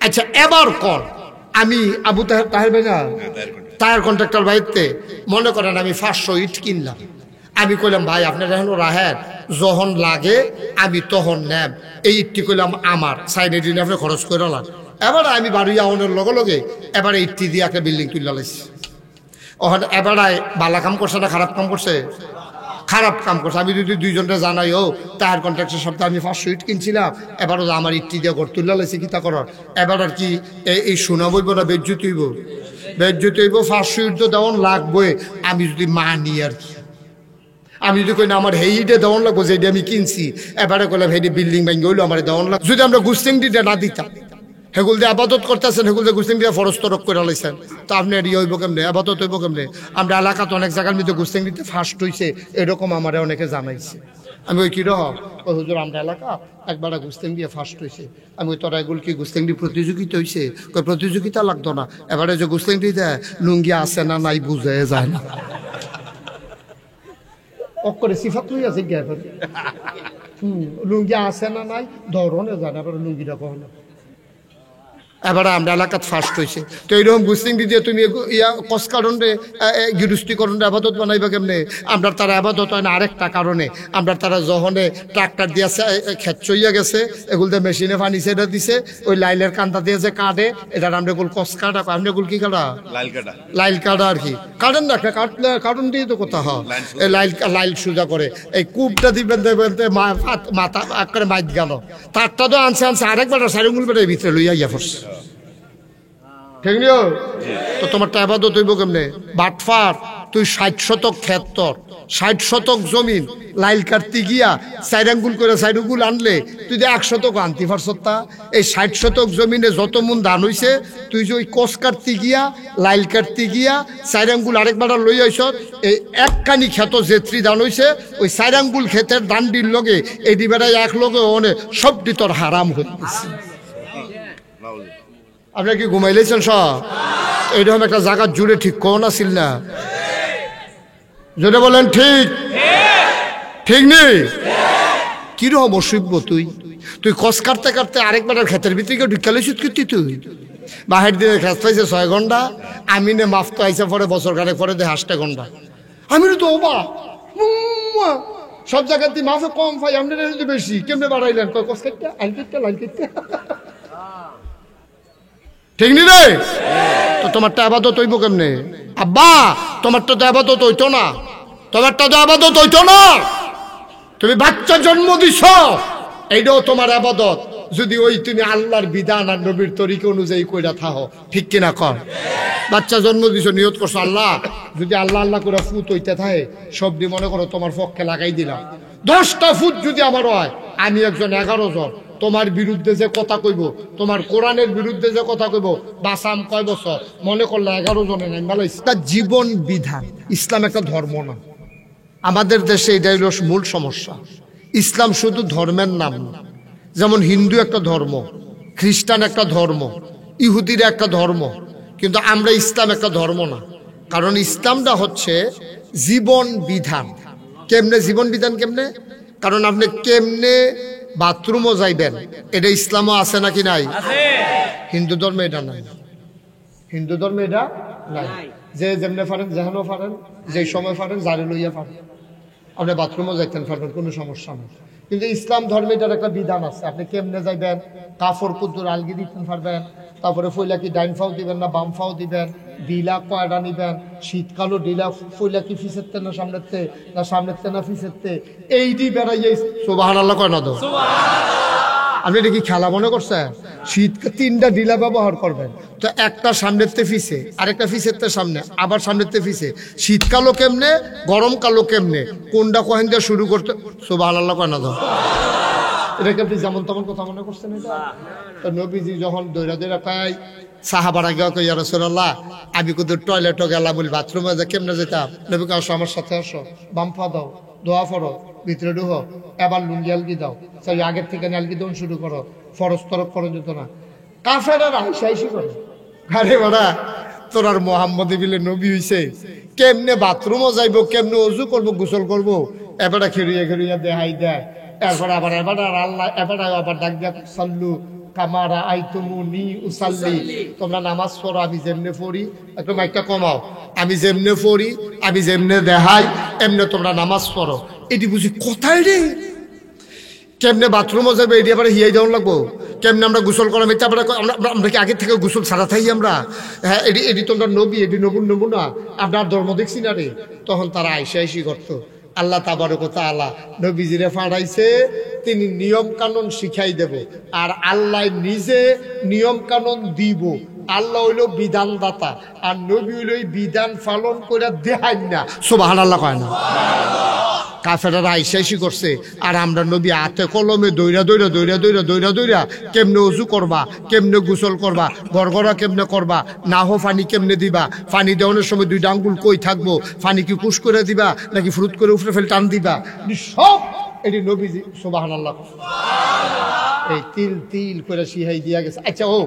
আচ্ছা এবার কর আমি আবু তাহের ভাই না টায়ার কন্ট্রাক্টর ভাইতে মনে করেন আমি 500 ইট কিনলাম। আমি কইলাম ভাই আপনার এখন রাহের যখন লাগে আমি তখন নেব, এই ইটটি কইলাম আমার সাইডে দিনে আপনি খরচ করে লাগ। এবার আমি বাড়ি আউনের লগে লগে এবার ইটটি দিয়ে একটা বিল্ডিং তুলে লাইছি। ওখানে এবার বালা কাম করছে না খারাপ কাম করছে? খারাপ কাম করছে। আমি যদি দুইজনটা জানাই ও টায়ার কন্ট্রাক্টের সপ্তাহে আমি 500 ইট কিনছিলাম, এবারও আমার ইটটি দিয়ে ঘর তুলে লাইছি কিতা করার। এবার আর কি এই শোনা বইব না বেজ্জুতি হইব? বেজ্জুতি হইব। 500 ইট তো দেওয়ান লাগবে আমি যদি মানি আর কি। আমি যদি কই না আমার হেইডে দেওয়ান লাগবো যেটা আমি কিনছি, এবারে কইলাম হেইডে বিল্ডিং ভেঙে হইলো আমার দেওয়ান লাগবে। যদি আমরা গুস্তিংটিটা না দিতাম, হেগুল দিয়ে আবাদত করতেছেন, হেগুল দিয়ে গুস্তিং দিয়ে ফরজ তরক করে লাইছেন, তো আপনি ইয়ে হইব কেমনে, আবাদত হইব কেমনে? আমরা এলাকাতে অনেক জায়গার মধ্যে গুস্তিং দিতে ফার্স্ট হইছে, এরকম আমারে অনেকে জানাইছে। আমি ওই কিরহ ওই হুজুর আমরা এলাকা একবার গুস্তিং দিয়ে ফার্স্ট হয়েছে। আমি ওই তোরা এগুলো কি গুস্তিং দিয়ে প্রতিযোগিতা হয়েছে? কই প্রতিযোগিতা লাগতো না, এবারে যে গুস্তিং দিয়ে লুঙ্গি আছে না নাই বুঝে যায় না। অক্ষরে সিফাত লই আছে গে লুঙ্গি আছে না নাই ধরনে জানা এবার লুঙ্গিটা কখনো। এবারে আমরা এলাকাত ফার্স্ট হয়েছে। তো এইরকম গুস্তিং দিয়ে তুমি কসকারণ রে গৃহস্থীকরণ রে আবাদত বানাইবা কেমনে? আমরা তারা আবাদত হয় না আরেকটা কারণে। আমরা তারা যখনে ট্রাক্টর দিয়ে খেত চইয়া গেছে, এগুলো দিয়ে মেশিনে পানি ছেড়ে দিছে, ওই লাইলের কান্দা দিয়ে যে কাটে, এটা আমরা এগুলো কস কাটা, আপনি এগুলো কি কাটা? লাইল কাটা আর কি। কাটেন না কাটলে কারণ দিয়ে তো কথা হয় লাইল সোজা করে এই কূপটা দিবেন দেবেন মাথা করে মাইত গেল, তারটা তো আনছে আরেকবার সারিমুল বেড়ে ভিতরে লইয়া গিয়া পড়ছে। ঠিক নিও তো তোমারটা আবাদত হইব কেমনে? বাটফার তুই 60 শতক ক্ষেত, তোর 60 শতক জমিন লাইল কাটতে গিয়া 4 আঙ্গুল করে 4 আঙ্গুল আনলে তুই যে 1 শতক আনতে পারছ তা? এই 60 শতক জমিনে যত মন ধান হইছে, তুই যে ওই কোষ কাটতে গিয়া লাইল কাটতে গিয়া 4 আঙ্গুল আরেকবার লই আইছ, এই একখানি ক্ষেত যেত্রি ধান হইছে ওই 4 আঙ্গুল ক্ষেতের দান্ডির লগে এই দিবেটাই এক লগে ওনে সবটি তোর হারাম হয়ে গেছে। আপনার কি ঘুমাইলেছেন সব? এইরকম একটা জায়গা জুড়ে ঠিক কোন আসিল না? যদি বলেন ঠিক ঠিক নেই কিরকম অসভ্য তুই? তুই কস কাটতে কাটতে আরেকবার ক্ষেতের ভিতরে কেউ ঢুকালেছিস কি তুই? বাহির দিয়ে খেত পাইছে 6 ঘন্টা, আমি নে মাফ তো আইসা পরে বছর কানে পরে দে 8 ঘন্টা। আমি তো ওবা সব জায়গাতে মাফে কম পাই, আপনার বেশি কেমনে বাড়াইলেন? কস কাটতে আইল কাটতে লাইল কাটতে ঠিক নি রে? তো তোমারটা আবাদত হইব কেমনে? আব্বা তোমারটা তো আবাদত হইতো না, তোমারটা তো আবাদত হইতো না। তুমি বাচ্চা জন্ম দিছ, এইটাও তোমার আবাদত, যদি ওই তুমি আল্লাহর বিধান আর নবীর তরিকা অনুযায়ী কইরা থাকো। ঠিক কিনা কর? বাচ্চা জন্ম দিছ, নিয়ত করছো আল্লাহ যদি আল্লাহ আল্লাহ করে ফুট হইতে থাকে, সবদি মনে করো তোমার পক্ষে লাগাই দিলাম। 10টা ফুট যদি আমার হয়, আমি একজন 11 জন তোমার বিরুদ্ধে যে কথা কইব, তোমার কোরআনের বিরুদ্ধে যে কথা কইব, বাসাম কয় বছর মনে করলে 11 জনের নাম বালাইছে। তার জীবন বিধান। ইসলাম একটা ধর্ম না। আমাদের দেশে এটাই হলো মূল সমস্যা। ইসলাম শুধু ধর্মের নাম না। যেমন হিন্দু একটা ধর্ম, খ্রিস্টান একটা ধর্ম, ইহুদিরা একটা ধর্ম, কিন্তু আমরা ইসলাম একটা ধর্ম না। কারণ ইসলামটা হচ্ছে জীবন বিধান। কেমনে জীবন বিধান কেমনে? কারণ আপনি কেমনে বাথরুমও যাইবেন, এটা ইসলামও আছে নাকি নাই? হিন্দু ধর্মে এটা নাই। হিন্দু ধর্মে এটা নাই। যে যেমনে পারেন যেখানেও পারেন, যে সময় পারেন জারে লইয়া পারেন, আপনি বাথরুমও যাইতেন পারবেন, কোনো সমস্যা নেই। কিন্তু ইসলাম ধর্মে এটার একটা বিধান আছে। আপনি কেমনে যাইবেন, কাফর কুদ্দুর আলগি দিতে পারবেন, তারপরে ফইলা কি ডাইন ফাও দিবেন না বাম ফাও দিবেন, ডিলা কয়টা নিবেন, শীতকালও ডিলা ফইলা কি ফিসেরতে না সামনেতে, না সামনেতে না ফিসেরতে, এইটি বেড়াইয়ে সুবহানাল্লাহ কয় না তো? আপনি এটা কি খেলা মনে করছেন? শীত 3টা ডিলা ব্যবহার করবেন, তো একটা সামনেতে ফিসে, আরেকটা ফিসেরতে সামনে, আবার সামনেতে ফিসে। শীতকালও কেমনে, গরমকালও কেমনে, কোনটা কহেন দিয়ে শুরু করতে? সুবহানাল্লাহ কয় না তো? এটাকে আপনি যেমন তেমন কথা মনে করছেন? এটা তো নবীজি যখন দৈরা দৈরা পাই সাহাবারা গিয়ে কই ইয়া রাসূলুল্লাহ আমি কোথাও টয়লেটও গেলাম বলি বাথরুমে যা কেমনে যেতাম? নবীকে আসো আমার সাথে আসো, বাম পা দাও, দোয়া করো, ভিতরে ঢুকো, এবার লুঙ্গি আলগি দাও, সেই আগের থেকে আলগি দেওয়া শুরু করো, ফরজ তরফ করে যেত না। কাফেরা হাইসাইসি করে, আরে বাড়া তোর আর মোহাম্মদ বিলে নবী হইছে, কেমনে বাথরুমও যাইবো, কেমনে অজু করবো, গোসল করবো, এবারে খেড়িয়ে খেড়িয়ে দেহাই দেয়। এরপরে আবার এবার আল্লাহ এবার আবার ডাক দেয় সাল্লু কামারা আইতুমুনি উসাল্লি, তোমরা নামাজ পড়ো আমি যেমনে পড়ি। একটু মাইকটা কমাও। আমি যেমনে পড়ি, আমি যেমনে দেখাই, এমনে তোমরা নামাজ পড়ো। এটি বুঝি কোথায় রে? কেমনে বাথরুমও যাবে এটি আবার হিয়াই দেওয়া লাগবো? কেমনে আমরা গোসল করাম? এটা আমরা কি আগে থেকে গোসল ছাড়া থাকি আমরা? হ্যাঁ, এটি তোমরা নবী, এটি নবুন না, আপনার ধর্ম দেখছি না রে। তখন তারা আইসি করতো। আল্লাহ তাবারক ওয়া তাআলা নবীজিরে পাঠাইছে, তিনি নিয়ম কানুন শিখাই দেব, আর আল্লাহ নিজে নিয়ম কানুন দিব। আল্লাহ হইল বিধানদাতা, আর নবী হইল বিধান পালন করে দেখাই না। সুবহানাল্লাহ কয় না? কাফেররা আইসাইসি করছে, আর আমরা নবী হাতে কলমে দৌড়া কেমনে অজু করবা, কেমনে গোসল করবা, গড়গড়া কেমনে করবা, নাহ পানি কেমনে দিবা, পানি দেওয়ানোর সময় 2 আঙ্গুল কই থাকবো, পানি কি কুশ করে দিবা নাকি ফ্রুট করে উপরে ফেলে টান দিবা, সব এটি নবীজি। সুবহানাল্লাহ। এই তিল তিল করে শিহাই দিয়া গেছে। আচ্ছা, ও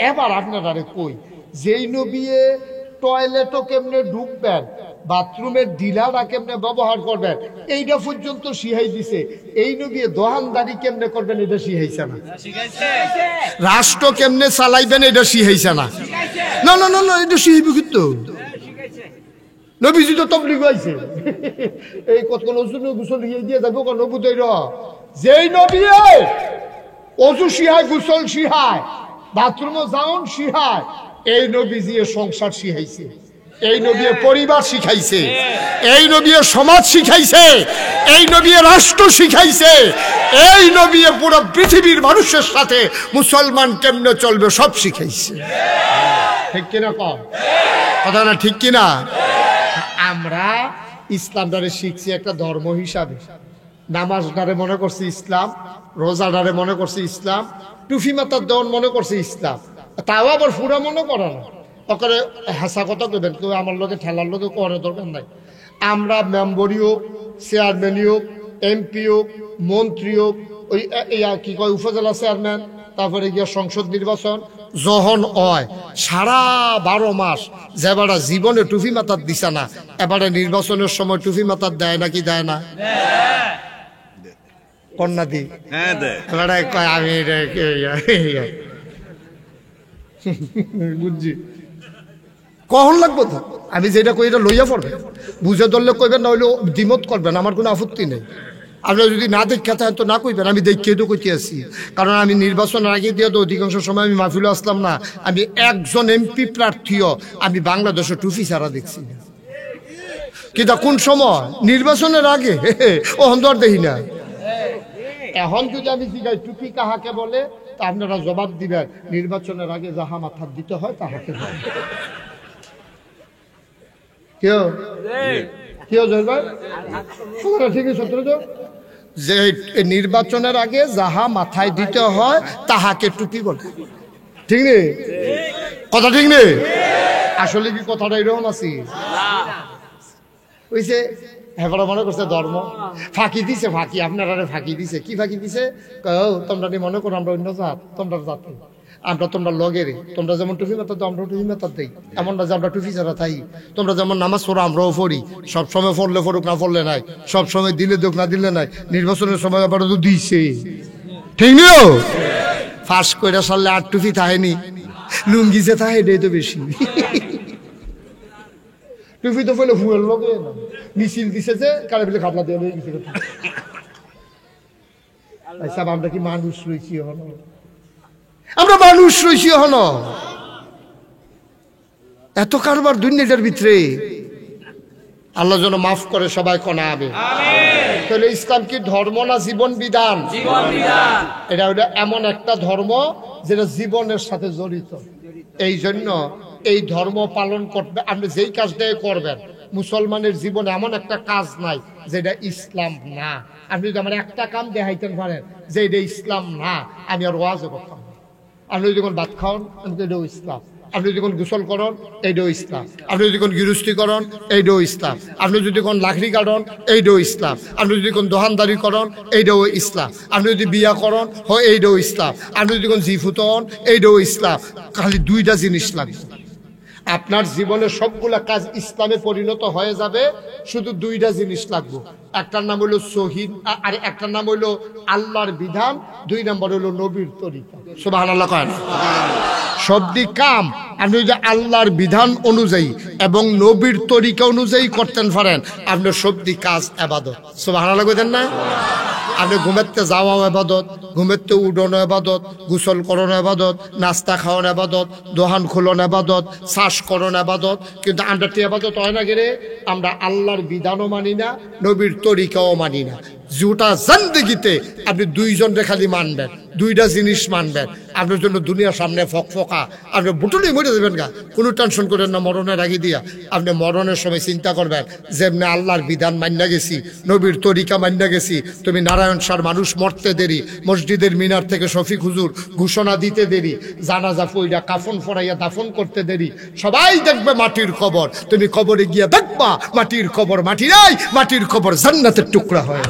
এবার আপনারা কই, যেই নবী টয়লেটও কেমনে ঢুকবেন, বাথরুমের ডিলাটা কেমনে ব্যবহার করবেন, এইটা পর্যন্ত শিখাই দিছে। এই নবী দোকানদারি কেমনে করবেন এটা শিখাইছে না। রাষ্ট্র কেমনে চালাইবেন এটা শিখাইছে না। না না না না, এটা শিখাইবে কিন্তু নবীজি তো তবলিগ হইছে। এই কতক্ষণ ওজন গোসল দিয়ে যাবো নবু তৈর, যেই নবী অজু শিহায়, গোসল শিহায়, বাথরুমও যাওন শিহায়, এই নবীজি সংসার শিখাইছে, এই নবী পরিবার শিখাইছে, এই নবী সমাজ শিখাইছে, এই নবী রাষ্ট্র শিখাইছে, এই নবী পুরো পৃথিবীর মানুষের সাথে মুসলমান কেমনে চলবে সব শিখাইছে। ঠিক কিনা কম কথা না? ঠিক কিনা? আমরা ইসলামটারে শিখছি একটা ধর্ম হিসাবে। নামাজটারে মনে করছি ইসলাম, রোজাটারে মনে করছি ইসলাম, টুফি মাতার দেওয়ান মনে করছি ইসলাম। তাও আবার পুরা মনে করে না। ওখানে হাসা কথা কইবেন, কেউ আমার লোকে ঠেলার লোকে করার দরকার নাই। আমরা মেম্বরি হোক, চেয়ারম্যানই হোক, এমপি হোক, মন্ত্রী হোক, ওই কি কয় উপজেলা চেয়ারম্যান, তারপরে গিয়া সংসদ নির্বাচন যখন হয়, সারা 12 মাস যেবারা জীবনে টুফি মাতার দিছে না, এবারে নির্বাচনের সময় টুফি মাতার দেয় নাকি দেয় না? কন্যা দি কয় আমি বুঝছি কখন লাগবো তো, আমি যেটা কই এটা লইয়া পড়বে, বুঝে ধরলে কইবেন, না হইলে দ্বিমত করবেন, আমার কোনো আপত্তি নেই। আপনারা যদি না দেখা থাকেন তো না কইবেন, আমি দেখিয়ে তো কইতে আসি। কারণ আমি নির্বাচনের আগে দিয়ে তো অধিকাংশ সময় আমি মাহফিলে আসলাম না। আমি একজন এমপি প্রার্থীও আমি বাংলাদেশে টুফি ছাড়া দেখছি না। কিন্তু কোন সময়? নির্বাচনের আগে। ও হন্দর দেখি না। এখন যদি আমি জিজ্ঞাসা টুপি কাহাকে বলে, তা আপনারা জবাব দিবেন, নির্বাচনের আগে যাহা মাথা দিতে হয় তাহাকে বলে। কেউ কেউ ঠিকই সত্য তো, যে নির্বাচনের আগে যাহা মাথায় দিতে হয় তাহাকে টুপি বলে। ঠিক নেই কথা? ঠিক নেই? আসলে কি কথাটা এরকম আছে? ওইছে হেফারা মনে করছে ধর্ম ফাঁকি দিছে, ফাঁকি আপনারা ফাঁকি দিছে। কি ফাঁকি দিছে? তোমরা মনে করো আমরা অন্য জাত, তোমরা জাত, আমরা তোমরা লগেরে, তোমরা যেমন টুপি মাতার দাও আমরা টুপি মাতার দেই, এমন না যে আমরা টুপি ছাড়া থাই। তোমরা যেমন নামাজ পড়ো আমরাও পড়ি, সবসময় পড়লে পড়ুক না পড়লে নাই, সবসময় দিলে দোক না দিলে নাই, নির্বাচনের সময় আবার তো দিছে। ঠিক নিও ফাঁস করে সারলে আর টুপি থাকেনি, লুঙ্গিছে থাকে, এটাই তো বেশি। টুপি তো ফেলে ফুয়েল লোকে মিছিল দিছে যে কারে ফেলে খাবলা দিয়ে লয়ে গেছে। আমরা কি মানুষ রয়েছি হন? আমরা মানুষ রয়েছি হন? এত কারবার দুনিয়াটার ভিতরে। আল্লাহ যেন মাফ করে সবাই কনা হবে। তাহলে ইসলাম কি ধর্ম না জীবন বিধান? এটা এমন একটা ধর্ম যেটা জীবনের সাথে জড়িত। এই জন্য এই ধর্ম পালন করবে, আপনি যেই কাজটাই করবেন, মুসলমানের জীবনে এমন একটা কাজ নাই যেটা ইসলাম না। আপনি যদি আমার একটা কাম দেখাইতেন পারেন যে এটা ইসলাম না, আমি আর ওয়াজও করতাম না। আপনি যখন ভাত খাওয়ান, আমি তো এটাও ইসলাম। আপনি যখন গোসল করেন, এইটাও ইসলাম। আপনি যখন গৃহস্থী করেন, এইটাও ইসলাম। আপনি যদি কোন লাকড়ি কাটেন, এইটাও ইসলাম। আপনি যদি কোন দোকানদারি করেন, এইটাও ইসলাম। আপনি যদি বিয়া করেন, হয় এইটাও ইসলাম। আপনি যদি কোন জিফুত হন, এইটাও ইসলাম। খালি 2টা জিনিস লাগবে। আপনার জীবনে সবগুলা কাজ ইসলামে পরিণত হয়ে যাবে, শুধু দুইটা জিনিস লাগবে। একটার নাম হলো শহীদ, আর একটার নাম হলো আল্লাহর বিধান, 2 নম্বর হলো নবীর তরিকা। সুবহানাল্লাহ কয়। সব দিক কাম আপনি যদি আল্লাহর বিধান অনুযায়ী এবং নবীর তরিকা অনুযায়ী করতে পারেন, আপনার সব দিক কাজ ইবাদত। সুবহানাল্লাহ কইতেন না? আপনি ঘুমেতে যাওয়াও ইবাদত, ঘুমেতে উঠোনো ইবাদত, গোসল করণ ইবাদত, নাস্তা খাওয়ান ইবাদত, দোকান খোলন ইবাদত, চাষ করণ ইবাদত। কিন্তু আমরা তো ইবাদত হয় না গেলে আমরা আল্লাহর বিধানও মানি না, নবীর তরিকাও মানি না। যেটা জিন্দেগিতে আপনি দুইজনরে খালি মানবেন, দুইটা জিনিস মানবেন, আপনার জন্য দুনিয়ার সামনে ফকফকা, আপনি বুটুলি মরে যাবেন গা, কোনো টেনশন করেন না। মরণের আগে দিয়া আপনি মরণের সময় চিন্তা করবেন, যেমনি আল্লাহর বিধান মান্না গেছি, নবীর তরিকা মান্না গেছি। তুমি নারায়ণ সার মানুষ মরতে দেরি, মসজিদের মিনার থেকে শফিক হুজুর ঘোষণা দিতে দেরি, জানাজা পইরা কাফন ফরাইয়া দাফন করতে দেরি, সবাই দেখবে মাটির কবর। তুমি কবরে গিয়া দেখবা মাটির কবর মাটি নাই, মাটির কবর জান্নাতের টুকরা হয়।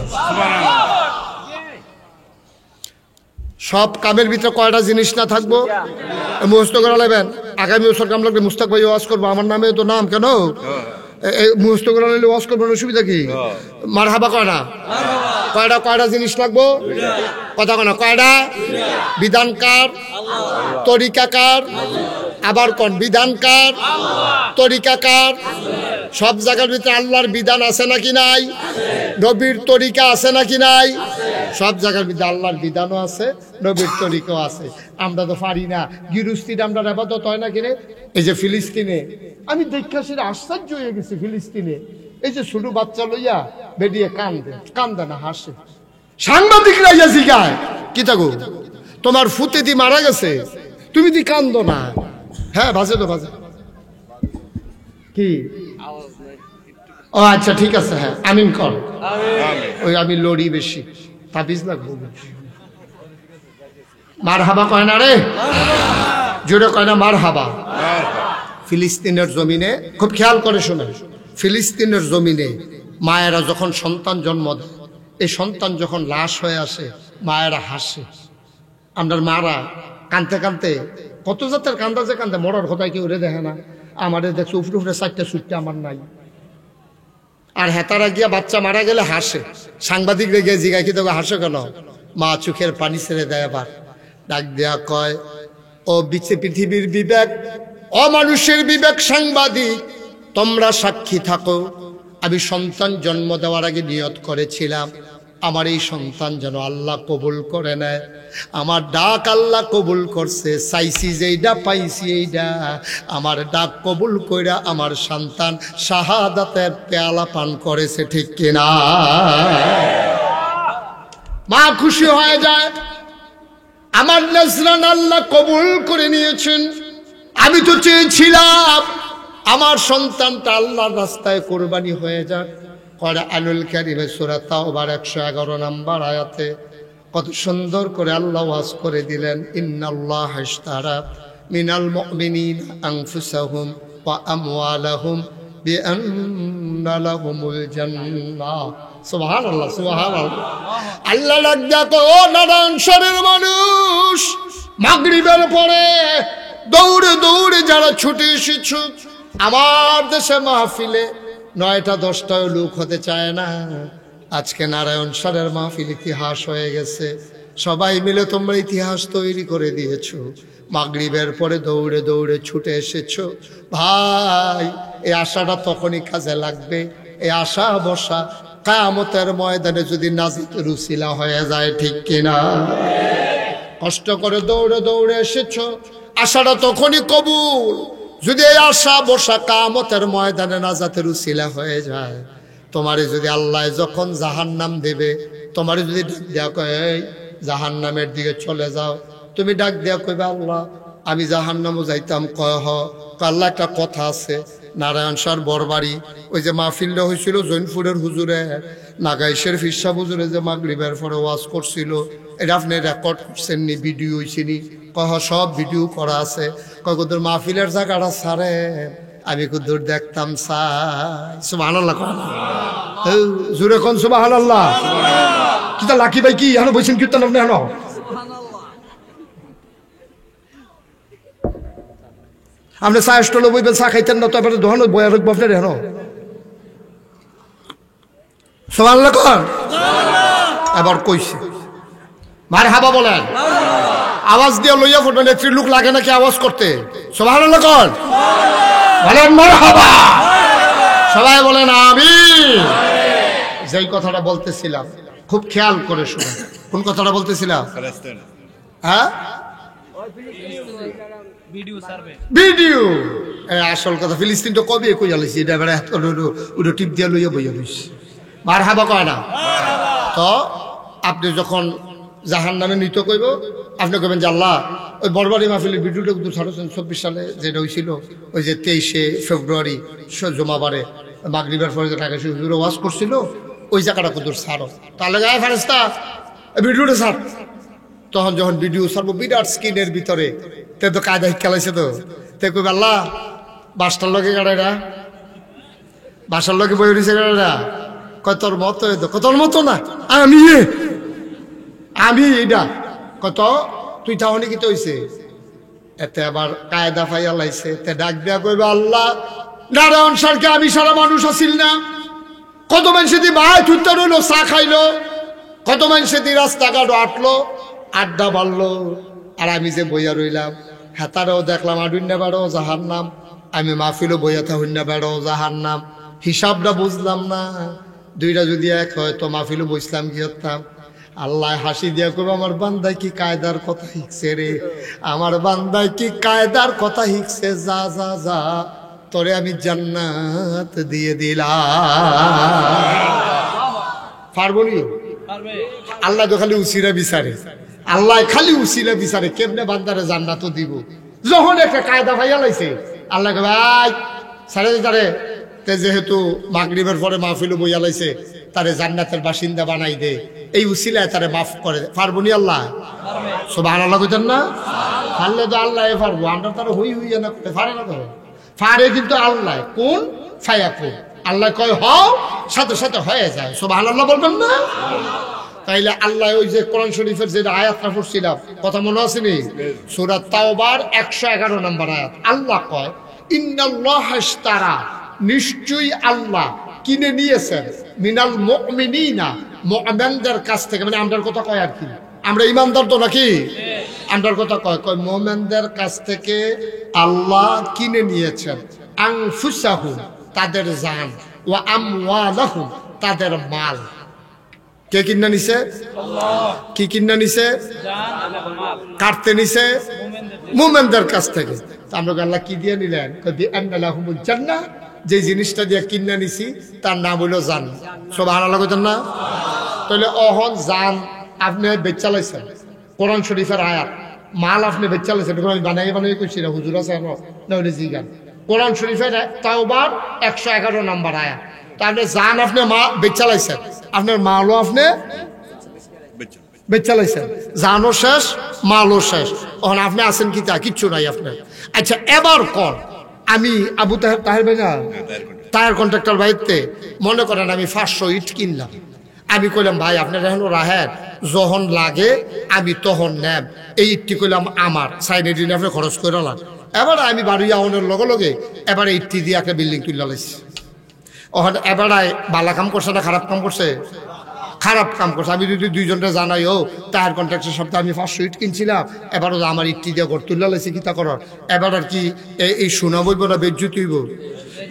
সব কামের ভিতরে কয়টা জিনিস না থাকবো, মুখস্থ করে নেবেন। আগামী বছর কাম লাগবে মুস্তাক ভাই ওয়াজ করবো, আমার নামে তো নাম কেন মুখস্থ করে নিলে ওয়াজ করবো, অসুবিধা কি? মারহাবা কয় না? কয়টা জিনিস লাগবো? কথা কয় না? কয়টা? বিধানকার, তরিকাকার, আবার কোন বিধানকার, তরিকাকার। সব জায়গার ভিতরে আল্লাহর বিধান আছে নাকি নাই? নবীর তরিকা আছে নাকি নাই? সব জায়গার ভিতরে আল্লাহর বিধানও আছে, নবীর তরিকাও আছে। আমরা তো পারি না। গিরুস্তির আমরা ইবাদত হয় না কিরে? এই যে ফিলিস্তিনে আমি দেখা সেটা আশ্চর্য হয়ে গেছি। ফিলিস্তিনে এই যে ছোট বাচ্চা লইয়া বেরিয়ে কান্দে না, হাসে। সাংবাদিকরা ইয়া জিগায়, কি থাকো তোমার ফুতে দি মারা গেছে, তুমি দি কান্দো না? হ্যাঁ বাজে তো বাজে কি? ও আচ্ছা ঠিক আছে, হ্যাঁ আমিন কর। ওই আমি লড়ি বেশি, তাবিজ লাগবো। মার হাবা কয় না রে, জোরে কয় না মার হাবা। ফিলিস্তিনের জমিনে খুব খেয়াল করে শোনেন, ফিলিস্তিনের জমিনে মায়েরা যখন সন্তান জন্ম দেয়, এই সন্তান যখন লাশ হয়ে আসে, মায়েরা হাসে। আপনার মারা কানতে কানতে কত জাতের কান্দা, যে কান্দে মরার কথায় কেউ রে দেখে না। আমাদের দেখছো উপরে উপরে 4টা সুটটা আমার নাই। আর হেতারা গিয়া বাচ্চা মারা গেলে হাসে। সাংবাদিকরা গিয়ে জিগায়, কি তোকে হাসো কেন? মা চোখের পানি ছেড়ে দেয়, আবার ডাক দেয়া কয়, ও পৃথিবীর বিবেক, অমানুষের বিবেক, সাংবাদিক তোমরা সাক্ষী থাকো। আমি সন্তান জন্ম দেওয়ার আগে নিয়ত করেছিলাম আমার এই সন্তান যেন আল্লাহ কবুল করে নেয়। আমার ডাক আল্লাহ কবুল করছে, চাইছি যেইটা পাইছি এইটা। আমার ডাক কবুল কইরা আমার সন্তান শাহাদাতের পেয়ালা পান করেছে, ঠিক কিনা? মা খুশি হয়ে যায়, আমার নজরান আল্লাহ কবুল করে নিয়েছেন। আমি তো চেয়েছিলাম আমার সন্তানটা আল্লাহর রাস্তায় কোরবানি হয়ে যাক। কোরআনুল কারীমে সূরা তাওবার 111 নম্বর আয়াতে কত সুন্দর করে আল্লাহ ওয়াজ করে দিলেন, ইন্নাল্লাহা ইশতারা মিনাল মুমিনিনা আনফুসাহুম ওয়া আমওয়ালাহুম বিআন্না লাহুমুল জান্নাহ। সুবহানাল্লাহ, সুবহানাল্লাহ। আল্লাহ লাগদা তো নারায়ণ শহরের মানুষ, মাগরিবের পরে দৌড়ে দৌড়ে যারা ছুটে এসেছো আমার দেশে মাহফিলে, 9টা 10টাও লোক হতে চায় না। আজকে নারায়ণ সারের মাহফিল ইতিহাস হয়ে গেছে। সবাই মিলে তোমরা ইতিহাস তৈরি করে দিয়েছো। মাগরিবের পরে দৌড়ে দৌড়ে ছুটে এসেছো। ভাই এই আশাটা তখনই কাজে লাগবে। এই আশা বসা কিয়ামতের ময়দানে যদি নাজাতের উসিলা হয়ে যায়, ঠিক কিনা? কষ্ট করে দৌড়ে দৌড়ে এসেছো, আশাটা তখনই কবুল যদি এই আশা বসা কিয়ামতের ময়দানে নাজাতের উসিলা হয়ে যায়। তোমারে যদি আল্লাহ যখন জাহান্নাম দেবে, তোমারে যদি ডাক দেয়া কয় জাহান্নামের দিকে চলে যাও, তুমি ডাক দেয়া কইবে আল্লাহ আমি জাহান্নামও যাইতাম। কয় হ, আল্লাহ একটা কথা আছে। নারায়ণ সার বরবাড়ি ওই যে মাহফিলটা হয়েছিল জৈনপুরের হুজুরে, নাগাইশের ফিরসা হুজুরে যে মাগরিবের পরে ওয়াজ করছিল, এটা আপনি রেকর্ড করছেন নি? ভিডিও হয়েছে নি? কহ সব ভিডিও করা আছে। কয় কুদুর মাহফিলের জায়গাটা সারে আমি কুদুর দেখতাম চাই। সুবহানাল্লাহ, জোরে কোন সুবহানাল্লাহ। কিতা লাকি ভাই কি এখন বলছেন কীর্তন আপনি এখন? আপনি চা স্টলে বইবেন, চা খাইতেন না তো এবার দোকান বয়া রাখবো আপনার হেন সমান কর। এবার কইছে মার হাবা বলেন, আওয়াজ দিয়ে লইয়া ফোটো নেত্রী লোক লাগে নাকি আওয়াজ করতে? সমান কর বলেন মার হাবা, সবাই বলেন আমিন। যেই কথাটা বলতেছিলাম খুব খেয়াল করে শুনুন। কোন কথাটা বলতেছিলাম? হ্যাঁ, ভিডিও। আসল কথা ফিলিস্তিন তো কবে কই আলাইছি, এটা এবারে ওটা টিপ দিয়া লইয়া বইয়া লইছি। মার হাবা কয় না তো? আপনি যখন জাহান্নামে নিত কইব, আপনি কইবেন যে আল্লাহ ওই বরবারি মাহফিলের ভিডিওটা 2024 সালে যেটা হয়েছিল, ওই যে 23শে ফেব্রুয়ারি জমাবারে মাগরিবের পরে যে টাকা হুজুর ওয়াজ করছিল, ওই জায়গাটা কত ছাড়ো, তাহলে গায়ে ফেরেস্তা ভিডিওটা ছাড়। তখন যখন ভিডিও ছাড়বো বিরাট স্ক্রিনের ভিতরে, তে তো কায়দা খেলাইছে তো, তে কইবে আল্লাহ বাসটার লগে গাড়াইরা, বাসার লগে বই উঠেছে গাড়াইরা, কয় তোর মতো, তোর মতো না আমি এইটা কত তুই তাহলে কি তো হইছে। এতে আবার কায়দা পাইয়া লাইছে, তে ডাক দেয়া কইবে আল্লাহ নারায়ণ সারকে আমি সারা মানুষ আসিল না, কত মানুষে দি ভাই তুইতে রইলো, চা খাইলো, কত মানুষে দি রাস্তাঘাট আটলো, আড্ডা মারলো, আর আমি যে বইয়া রইলাম। হেতারেও দেখলাম আডুন্যা বেড়ো জাহার নাম, আমি মাহফিলও বইয়া থাহুন্যা বেড়ো জাহার নাম। হিসাবটা বুঝলাম না, দুইটা যদি এক হয় তো মাহফিলও বসলাম কি হতাম। আল্লাহ হাসি দিয়া করবো আমার বান্দায় কি কায়দার কথা শিখছে রে, আমার বান্দায় কি কায়দার কথা শিখছে, যা যা যা তোরে আমি জান্নাত দিয়ে দিলাম। পারবনি? আল্লাহ তো খালি উসিরা বিচারে, আল্লাহ খালি উসিরা বিচারে কেমনে বান্দারে জান্নাত দিব। যখন একটা কায়দা ভাইয়া লাইছে আল্লাহ ভাই সাড়ে তারে, যেহেতু মাগরিবের পরে মাহফিল বইয়া লাইছে, তারে জান্নাতের বাসিন্দা বানাই দে, এই উসিলায় তারে মাফ করে। পারবনি আল্লাহ? সুবহানাল্লাহ কইতেন না? পারলে তো আল্লাহ পারবো, আমরা তার হই হইয়া না করতে পারে না তো, পারে কিন্তু আল্লাহ। কোন ফায়াকুন, আল্লাহ কয় হও, সাথে সাথে হয়ে যায়। সুবহানাল্লাহ বলবেন না? তাইলে আল্লাহ ওই যে কোরআন শরীফের যে আয়াতটা পড়ছিলাম, কথা মনে আছে নি? সূরা তাওবার 111 নম্বর আয়াত। আল্লাহ কয় ইন্নাল্লাহা ইশতারা, নিশ্চয়ই আল্লাহ কিনে নিয়েছেন, মিনাল মুমিনিনা, মুমিনদের কাছ থেকে, মানে আমরার কথা কয় আর কি, আমরা ইমানদার তো নাকি, আমরার কথা কয় কয় মুমিনদের কাছ থেকে আল্লাহ কিনে নিয়েছেন, আনফুসাহুম, তাদের জান, ওয়া আমওয়ালাহুম, তাদের মাল। কে কিনা নিছে? আল্লাহ। কি কিনা নিছে? জান এবং মাল। কাটতে নিছে মুমিনদের কাছ থেকে। আমরা আল্লাহ কি দিয়ে নিলেন? কবি আন্নালাহুমুল জান্নাহ, যে জিনিসটা দিয়ে কিনা নিছি তার নাম হলো জান। সুবহানাল্লাহ কইতেন না? তাহলে অহন জান আপনি বেচা লাইছেন, কোরআন শরীফের আয়াত, মাল আপনি বেচা লাইছেন, বানাই বানাই কইছি না, হুজুর আছে না হলে জিগান, কোরআন শরীফের তাওবার 111 নম্বর আয়াত। তাহলে জান আপনি মা বেচা লাইছেন, আপনার মালও আপনি বেচা লাইছেন, জানও শেষ মালও শেষ, তখন আপনি আছেন কি তা কিচ্ছু নাই আপনার। আচ্ছা এবার কর, আমি আবু তাহের ভাই না, টায়ার কন্ট্রাক্টর বাড়িতে মনে করেন আমি 500 ইট কিনলাম, আমি কইলাম ভাই আপনার এখন রাহের যখন লাগে আমি তখন নেব, এই ইটটি কইলাম আমার সাইডে দিন আপনি খরচ করে লাগ। এবার আমি বাড়ি আউনের লগে লগে এবার ইটটি দিয়ে একটা বিল্ডিং তুলে লাইছি। ওখানে এবারায় বালা কাম করছে না খারাপ কাম করছে? খারাপ কাম করছে। আমি যদি দুইজনটা জানাই ও টায়ার কন্ট্রাক্টের সপ্তাহে আমি 500 ইট কিনছিলাম, এবারও আমার ইটটি দিয়ে ঘর তুলে লাইছি, কি তা করার? এবার আর কি এই শোনা বইব না বেজ্জুতি হইব?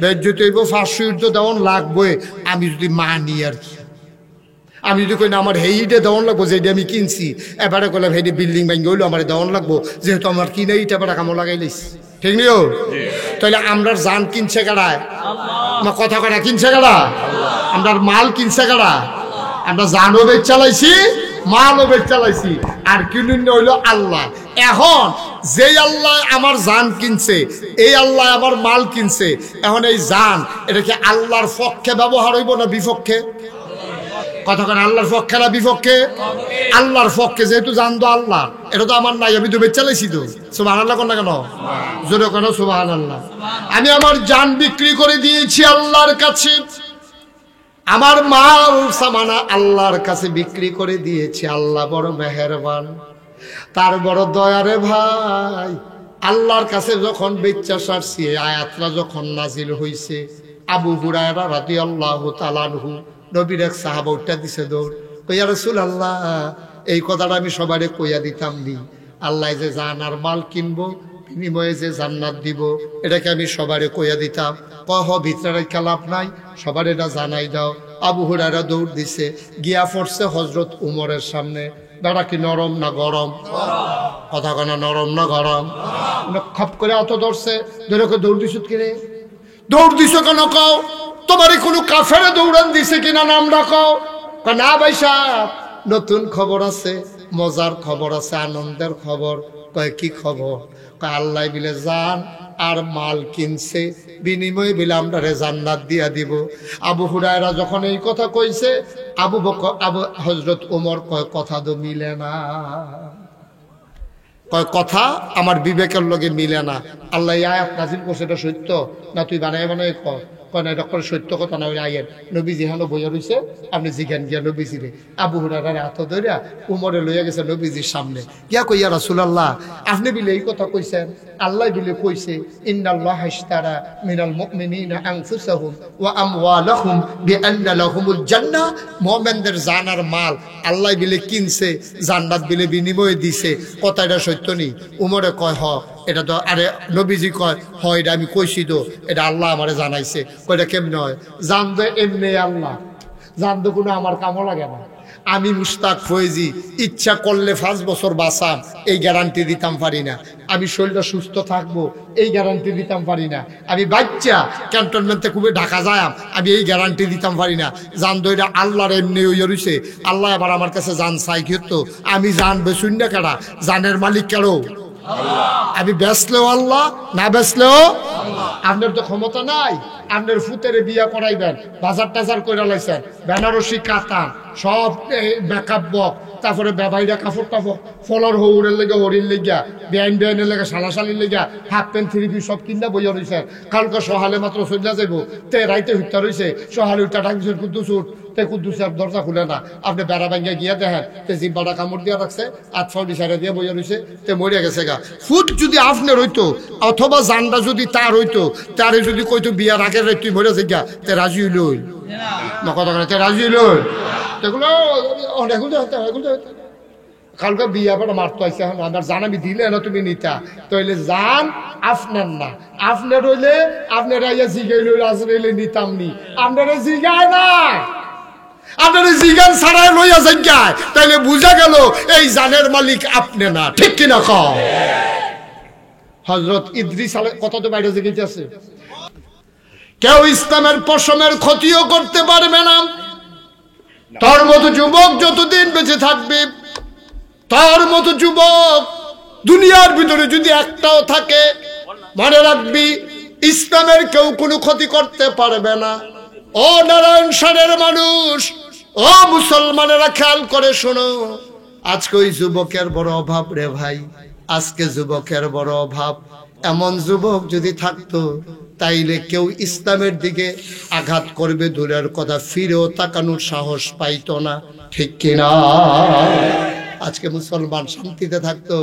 বেজ্জুতি হইব। 500 ইট তো দেওয়ান লাগবে আমি যদি মানি আর কি। আমি যদি কই না আমার হেইটে দেওয়ান লাগবো যেটা আমি কিনছি, এবারে কইলাম হেইটে বিল্ডিং ভাঙ্গি হইলো আমার দেওয়ান লাগবো, যেহেতু আমার কিনে ইট এবার কামো লাগাই লাইছি, ঠিক নিও? তাহলে আমরা জান কিনছে কারায়? আমার কথা কারা কিনছে কারা? আমরা মাল কিনছে কারা? আমরা জানও বেচ চালাইছি, মালও বেচ চালাইছি, আর কিনুন হইলো আল্লাহ। এখন যে আল্লাহ আমার জান কিনছে, এই আল্লাহ আমার মাল কিনছে, এখন এই জান এটা কি আল্লাহর পক্ষে ব্যবহার হইব না বিপক্ষে? কথা কেন আল্লাহর পক্ষে না বিপক্ষে? আল্লাহর পক্ষে, যেহেতু জানতো আল্লাহ, এটা তো আমার নাই, আমি তো বেচ চালাইছি তো। সুবহানাল্লাহ কোন না কেন? জোরে কেন সুবহানাল্লাহ। আমি আমার জান বিক্রি করে দিয়েছি আল্লাহর কাছে, আমার মাল সামানা আল্লাহর কাছে বিক্রি করে দিয়েছি। আল্লাহ বড় মেহেরবান, তার বড় দয়ারে ভাই। আল্লাহর কাছে যখন বেচ্চা সারছি, আয়াতটা যখন নাজিল হইছে, আবু হুরায়রা রাদিয়াল্লাহু তাআলা আনহু নবীর এক সাহাবা উঠা দিছে দৌড়, কইয়া রাসূলুল্লাহ এই কথাটা আমি সবারে কইয়া দিতাম নি, আল্লাহ যে জান আর মাল কিনবো বিনিময়ে যে জান্নাত দিব, এটাকে আমি সবারে কইয়া দিতাম। কহ ভিতরে খেলাপ নাই, সবার এটা জানাই দাও। আবু হুরায়রা দৌড় দিছে, গিয়া পড়ছে হযরত উমরের সামনে। দাঁড়া কি নরম না গরম? কথা কেন নরম না গরম? খপ করে অত ধরছে, ধরে দৌড় দিছ কিরে, দৌড় দিছ কেন কও? তোমারই কোনো কাফেরে দৌড়ান দিছে কিনা নাম রাখো। না ভাই সাহেব, নতুন খবর আছে, মজার খবর আছে, আনন্দের খবর। কয় কি খবর? কয় আল্লাহ বিলে জান আর মাল কিনছে, বিনিময়ে বিলে আমরা জান্নাত দিয়া দিব। আবু হুরায়রা যখন এই কথা কইছে, আবু হযরত ওমর কয় কথা তো মিলে না, কয় কথা আমার বিবেকের লগে মিলে না। আল্লাহ আয়াত নাজিল করছে, এটা সত্য না তুই বানায় বানায় কয়? না এটা করে সত্য কথা না, ওই আয়ের নবীজি হেন বইয়া রইছে, আপনি জিজ্ঞান গিয়া নবীজিরে। আবু হুরায়রার হাত ধরিয়া উমরে লইয়া গেছে নবীজির সামনে, গিয়া কইয়া রাসূলুল্লাহ আপনি বিলে এই কথা কইছেন, আল্লাহ বিলে কইছে ইন্নাল্লাহা ইশতারা মিনাল মুমিনিনা আনফুসাহুম ওয়া আমওয়ালাহুম বিআন্না লাহুমুল জান্নাহ, মুমিনদের জান আর মাল আল্লাহ বিলে কিনছে, জান্নাত বিলে বিনিময়ে দিছে। কথাটা সত্য নি? উমরে কয় হ। এটা তো আরে নবীজি কয় হয়, এটা আমি কইছি তো, এটা আল্লাহ আমারে জানাইছে। কয়টা কেমনে হয়? জানবে এমনি আল্লাহ, জানতে কোনো আমার কামও লাগে না। আমি মুশতাক ফয়েজি ইচ্ছা করলে 5 বছর বাঁচাম, এই গ্যারান্টি দিতাম পারি না। আমি শরীরটা সুস্থ থাকবো, এই গ্যারান্টি দিতাম পারি না। আমি বাচ্চা ক্যান্টনমেন্টে খুবই ঢাকা যায়, আমি এই গ্যারান্টি দিতাম পারি না। জান তো এটা আল্লাহর এমনি হইয়া রইছে। আল্লাহ আবার আমার কাছে জান চাই, কিন্তু আমি জান বেচুন না কেডা? জানের মালিক কেন? আমি বেচলেও আল্লাহ, না বেচলেও আপনার তো ক্ষমতা নাই। আপনার ফুতেরে বিয়া করাইবেন, বাজার টাজার করে লাইছেন, বেনারসি কাতান সব মেকআপ বক, তারপরে বেবাইরা কাপড় টাপড়, ফলর হৌরের লেগে হরির লেগিয়া, বেআইনের লেগে সালাশালির লেগিয়া, হাফ প্যান্ট থ্রি পিস সব কিনা বইয়া রয়েছেন। কালকে সহালে মাত্র চলিয়া যাইব, তে রাইতে হত্যা রয়েছে, সহালে উঠা ডাকছেন কুদ্দুস উঠ, তে কুদ্দুস দরজা খুলে না। আপনি বেড়া ভাঙ্গিয়া গিয়া দেখেন, তে জিব্বাটা কামড় দিয়া রাখছে, আট ফাউডি সাইডে দিয়ে বইয়া রয়েছে, তে মরিয়া গেছে গা। ফুট যদি আপনার হইতো, অথবা জানটা যদি তার হইতো, তারে যদি কইতো বিয়ার আগের রাত তুই মরিয়া যাই গা, তে রাজি হইল না? কথা কেন? তে রাজি হইল? এগুলো কালকে বিয়া পরে মারতো আইসে, এখন আমার জান আমি দিলে না তুমি নিতা, তাইলে জান আপনার না, আপনার হইলে আপনারা ইয়া জিগাইল রাজলে নিতাম নি, আপনারা জিগায় না, আপনারা জিগান ছাড়াই লইয়া যাই, তাইলে বুঝা গেল এই জানের মালিক আপনি না। ঠিক কিনা কও? হযরত ইদ্রিস কথা তো বাইরে জিগাইতেছে, কেউ ইসলামের পশমের ক্ষতিও করতে পারবে না। তার মতো যুবক যতদিন বেঁচে থাকবে, তার মতো যুবক দুনিয়ার ভিতরে যদি একটাও থাকে, মনে রাখবি ইসলামের কেউ কোনো ক্ষতি করতে পারবে না। ও নারায়ণ সারের মানুষ, ও মুসলমানেরা খেয়াল করে শোনো, আজকে ওই যুবকের বড় অভাব রে ভাই, আজকে যুবকের বড় অভাব। এমন যুবক যদি থাকতো, তাইলে কেউ ইসলামের দিকে আঘাত করবে দূরের কথা, ফিরেও তাকানোর সাহস পাইতো না। ঠিক কিনা? আজকে মুসলমান শান্তিতে থাকতো।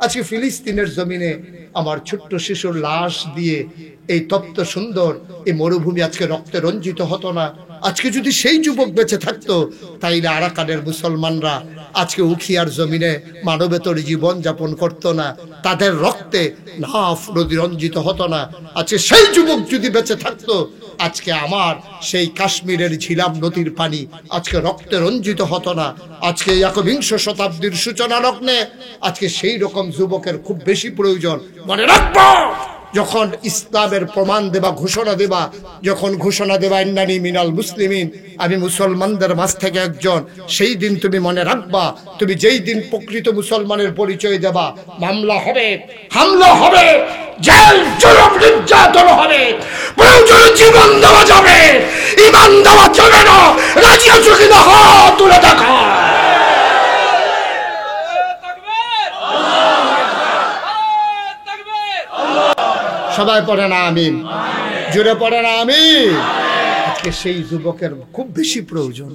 আজকে ফিলিস্তিনের জমিনে আমার ছোট্ট শিশুর লাশ দিয়ে এই তপ্ত সুন্দর এই মরুভূমি আজকে রক্তে রঞ্জিত হতো না। আজকে যদি সেই যুবক বেঁচে থাকতো, তাইলে আরাকানের মুসলমানরা আজকে উখিয়ার জমিনে মানবেতর জীবন যাপন করতো না, তাদের রক্তে নাফ নদী রঞ্জিত হতো না। আজকে সেই যুবক যদি বেঁচে থাকতো, আজকে আমার সেই কাশ্মীরের ঝিলাম নদীর পানি আজকে রক্তে রঞ্জিত হতো না। আজকে 21 শতাব্দীর সূচনা লগ্নে আজকে সেই রকম যুবকের খুব বেশি প্রয়োজন। মনে রাখবো, যখন ইসলামের প্রমাণ দেবা, ঘোষণা দেবা, যখন ঘোষণা দেবা ইন্নানি মিনাল মুসলিমিন, আমি মুসলমানদের মাঝ থেকে একজন, সেই দিন তুমি মনে রাখবা, তুমি যেই দিন প্রকৃত মুসলমানের পরিচয় দেবা, মামলা হবে, হামলা হবে, জেল জুলুম নির্যাতন হবে, প্রয়োজনে জীবন দেওয়া যাবে, ঈমান দেওয়া যাবে না। রাজি আছো কিনা? হাত তুলে দেখা। সবাই পড়ে না আমিন? জোরে পড়ে না আমিন? আজকে সেই যুবকের খুব বেশি প্রয়োজন,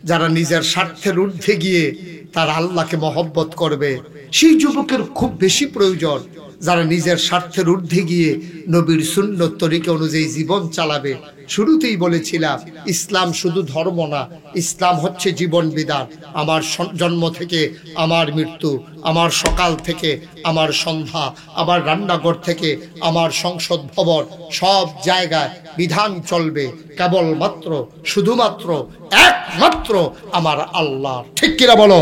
যারা নিজের স্বার্থের ঊর্ধ্বে গিয়ে তার আল্লাহকে মহব্বত করবে, সেই যুবকের খুব বেশি প্রয়োজন। যারা নিজের স্বার্থের ঊর্ধ্বে গিয়ে নবীর সুন্নত তরিকা অনুযায়ী জীবন চালাবে। শুরুতেই বলেছিলাম ইসলাম শুধু ধর্ম না, ইসলাম হচ্ছে জীবন বিধান। আমার জন্ম থেকে আমার মৃত্যু, আমার সকাল থেকে আমার সন্ধ্যা, আমার রান্নাঘর থেকে আমার সংসদ ভবন, সব জায়গায় বিধান চলবে কেবলমাত্র শুধুমাত্র একমাত্র আমার আল্লাহ। ঠিক কিনা বলো?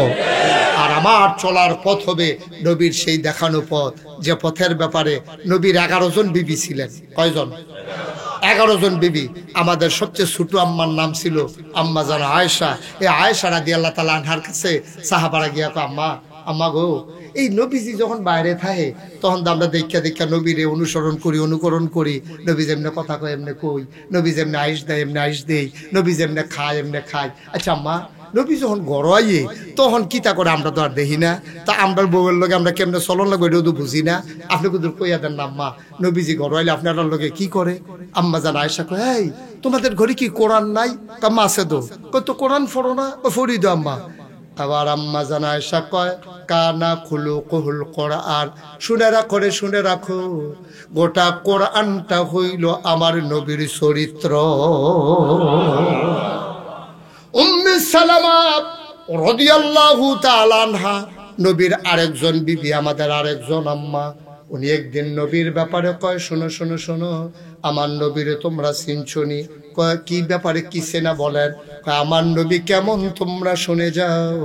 আর আমার চলার পথ হবে নবীর সেই দেখানো পথ, যে পথের ব্যাপারে নবীর 11 জন বিবি ছিলেন। কয়জন? 11 জন বিবি। আমাদের সবচেয়ে ছোট আম্মার নাম ছিল আম্মা জানা আয়েশা। এই আয়েশা রাদিয়াল্লাহু তাআলা আনহার কাছে সাহাবারা গিয়া কয়, আম্মা আম্মা গো, এই নবীজি যখন বাইরে থাকে তখন তো আমরা দেখা নবীরে অনুকরণ করি। নবী যেমনে কথা কয় এমনি কই, নবী যেমনে আইস দেয় এমনি আইস দেই, নবী যেমনে খায় এমনি খায়। আচ্ছা আম্মা, নবী যখন গড়াইয়ে তখন কিতা করে আমরা তো আর দেখি না, তা আমরা বউয়ের লগে আমরা কেমনে চলন লাগবে এটাও তো বুঝি না। আপনি কিন্তু কইয়া দেন না আম্মা, নবীজি গড়াইলে আপনার লগে কি করে? আম্মা জান আয়েশা কয়, এই তোমাদের ঘরে কি কোরআন নাই? কাম্মা আছে তো। কই তো কোরআন পড়ো না? পড়ি দো আম্মা। আবার আম্মা জান আয়েশা কয়, কানা খুলুকুল কোরআন। শুনে রাখো, গোটা কোরআনটা হইল আমার নবীর চরিত্র। উম্মে সালামা রাদিয়াল্লাহু তাআলা আনহা নবীর আরেকজন বিবি, আমাদের আরেকজন আম্মা। উনি একদিন নবীর ব্যাপারে কয়, শোনো আমার নবীরে তোমরা চিনছনি? কয় কি ব্যাপারে, কি চেনা বলেন? কয় আমার নবী কেমন তোমরা শুনে যাও।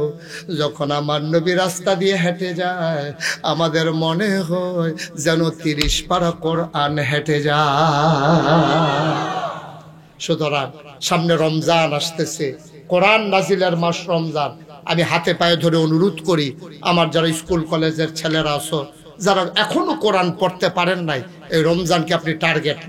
যখন আমার নবী রাস্তা দিয়ে হেঁটে যায় আমাদের মনে হয় যেন 30 পারা কোরআন হেঁটে যায়। সুতরাং সামনে রমজান আসতেছে, কোরআন নাজিলের মাস রমজান। আমি হাতে পায়ে ধরে অনুরোধ করি, আমার যারা স্কুল কলেজের ছেলেরা আছো, যারা এখনো কোরআন পড়তে পারেন নাই, এই রমজানকে আপনি টার্গেট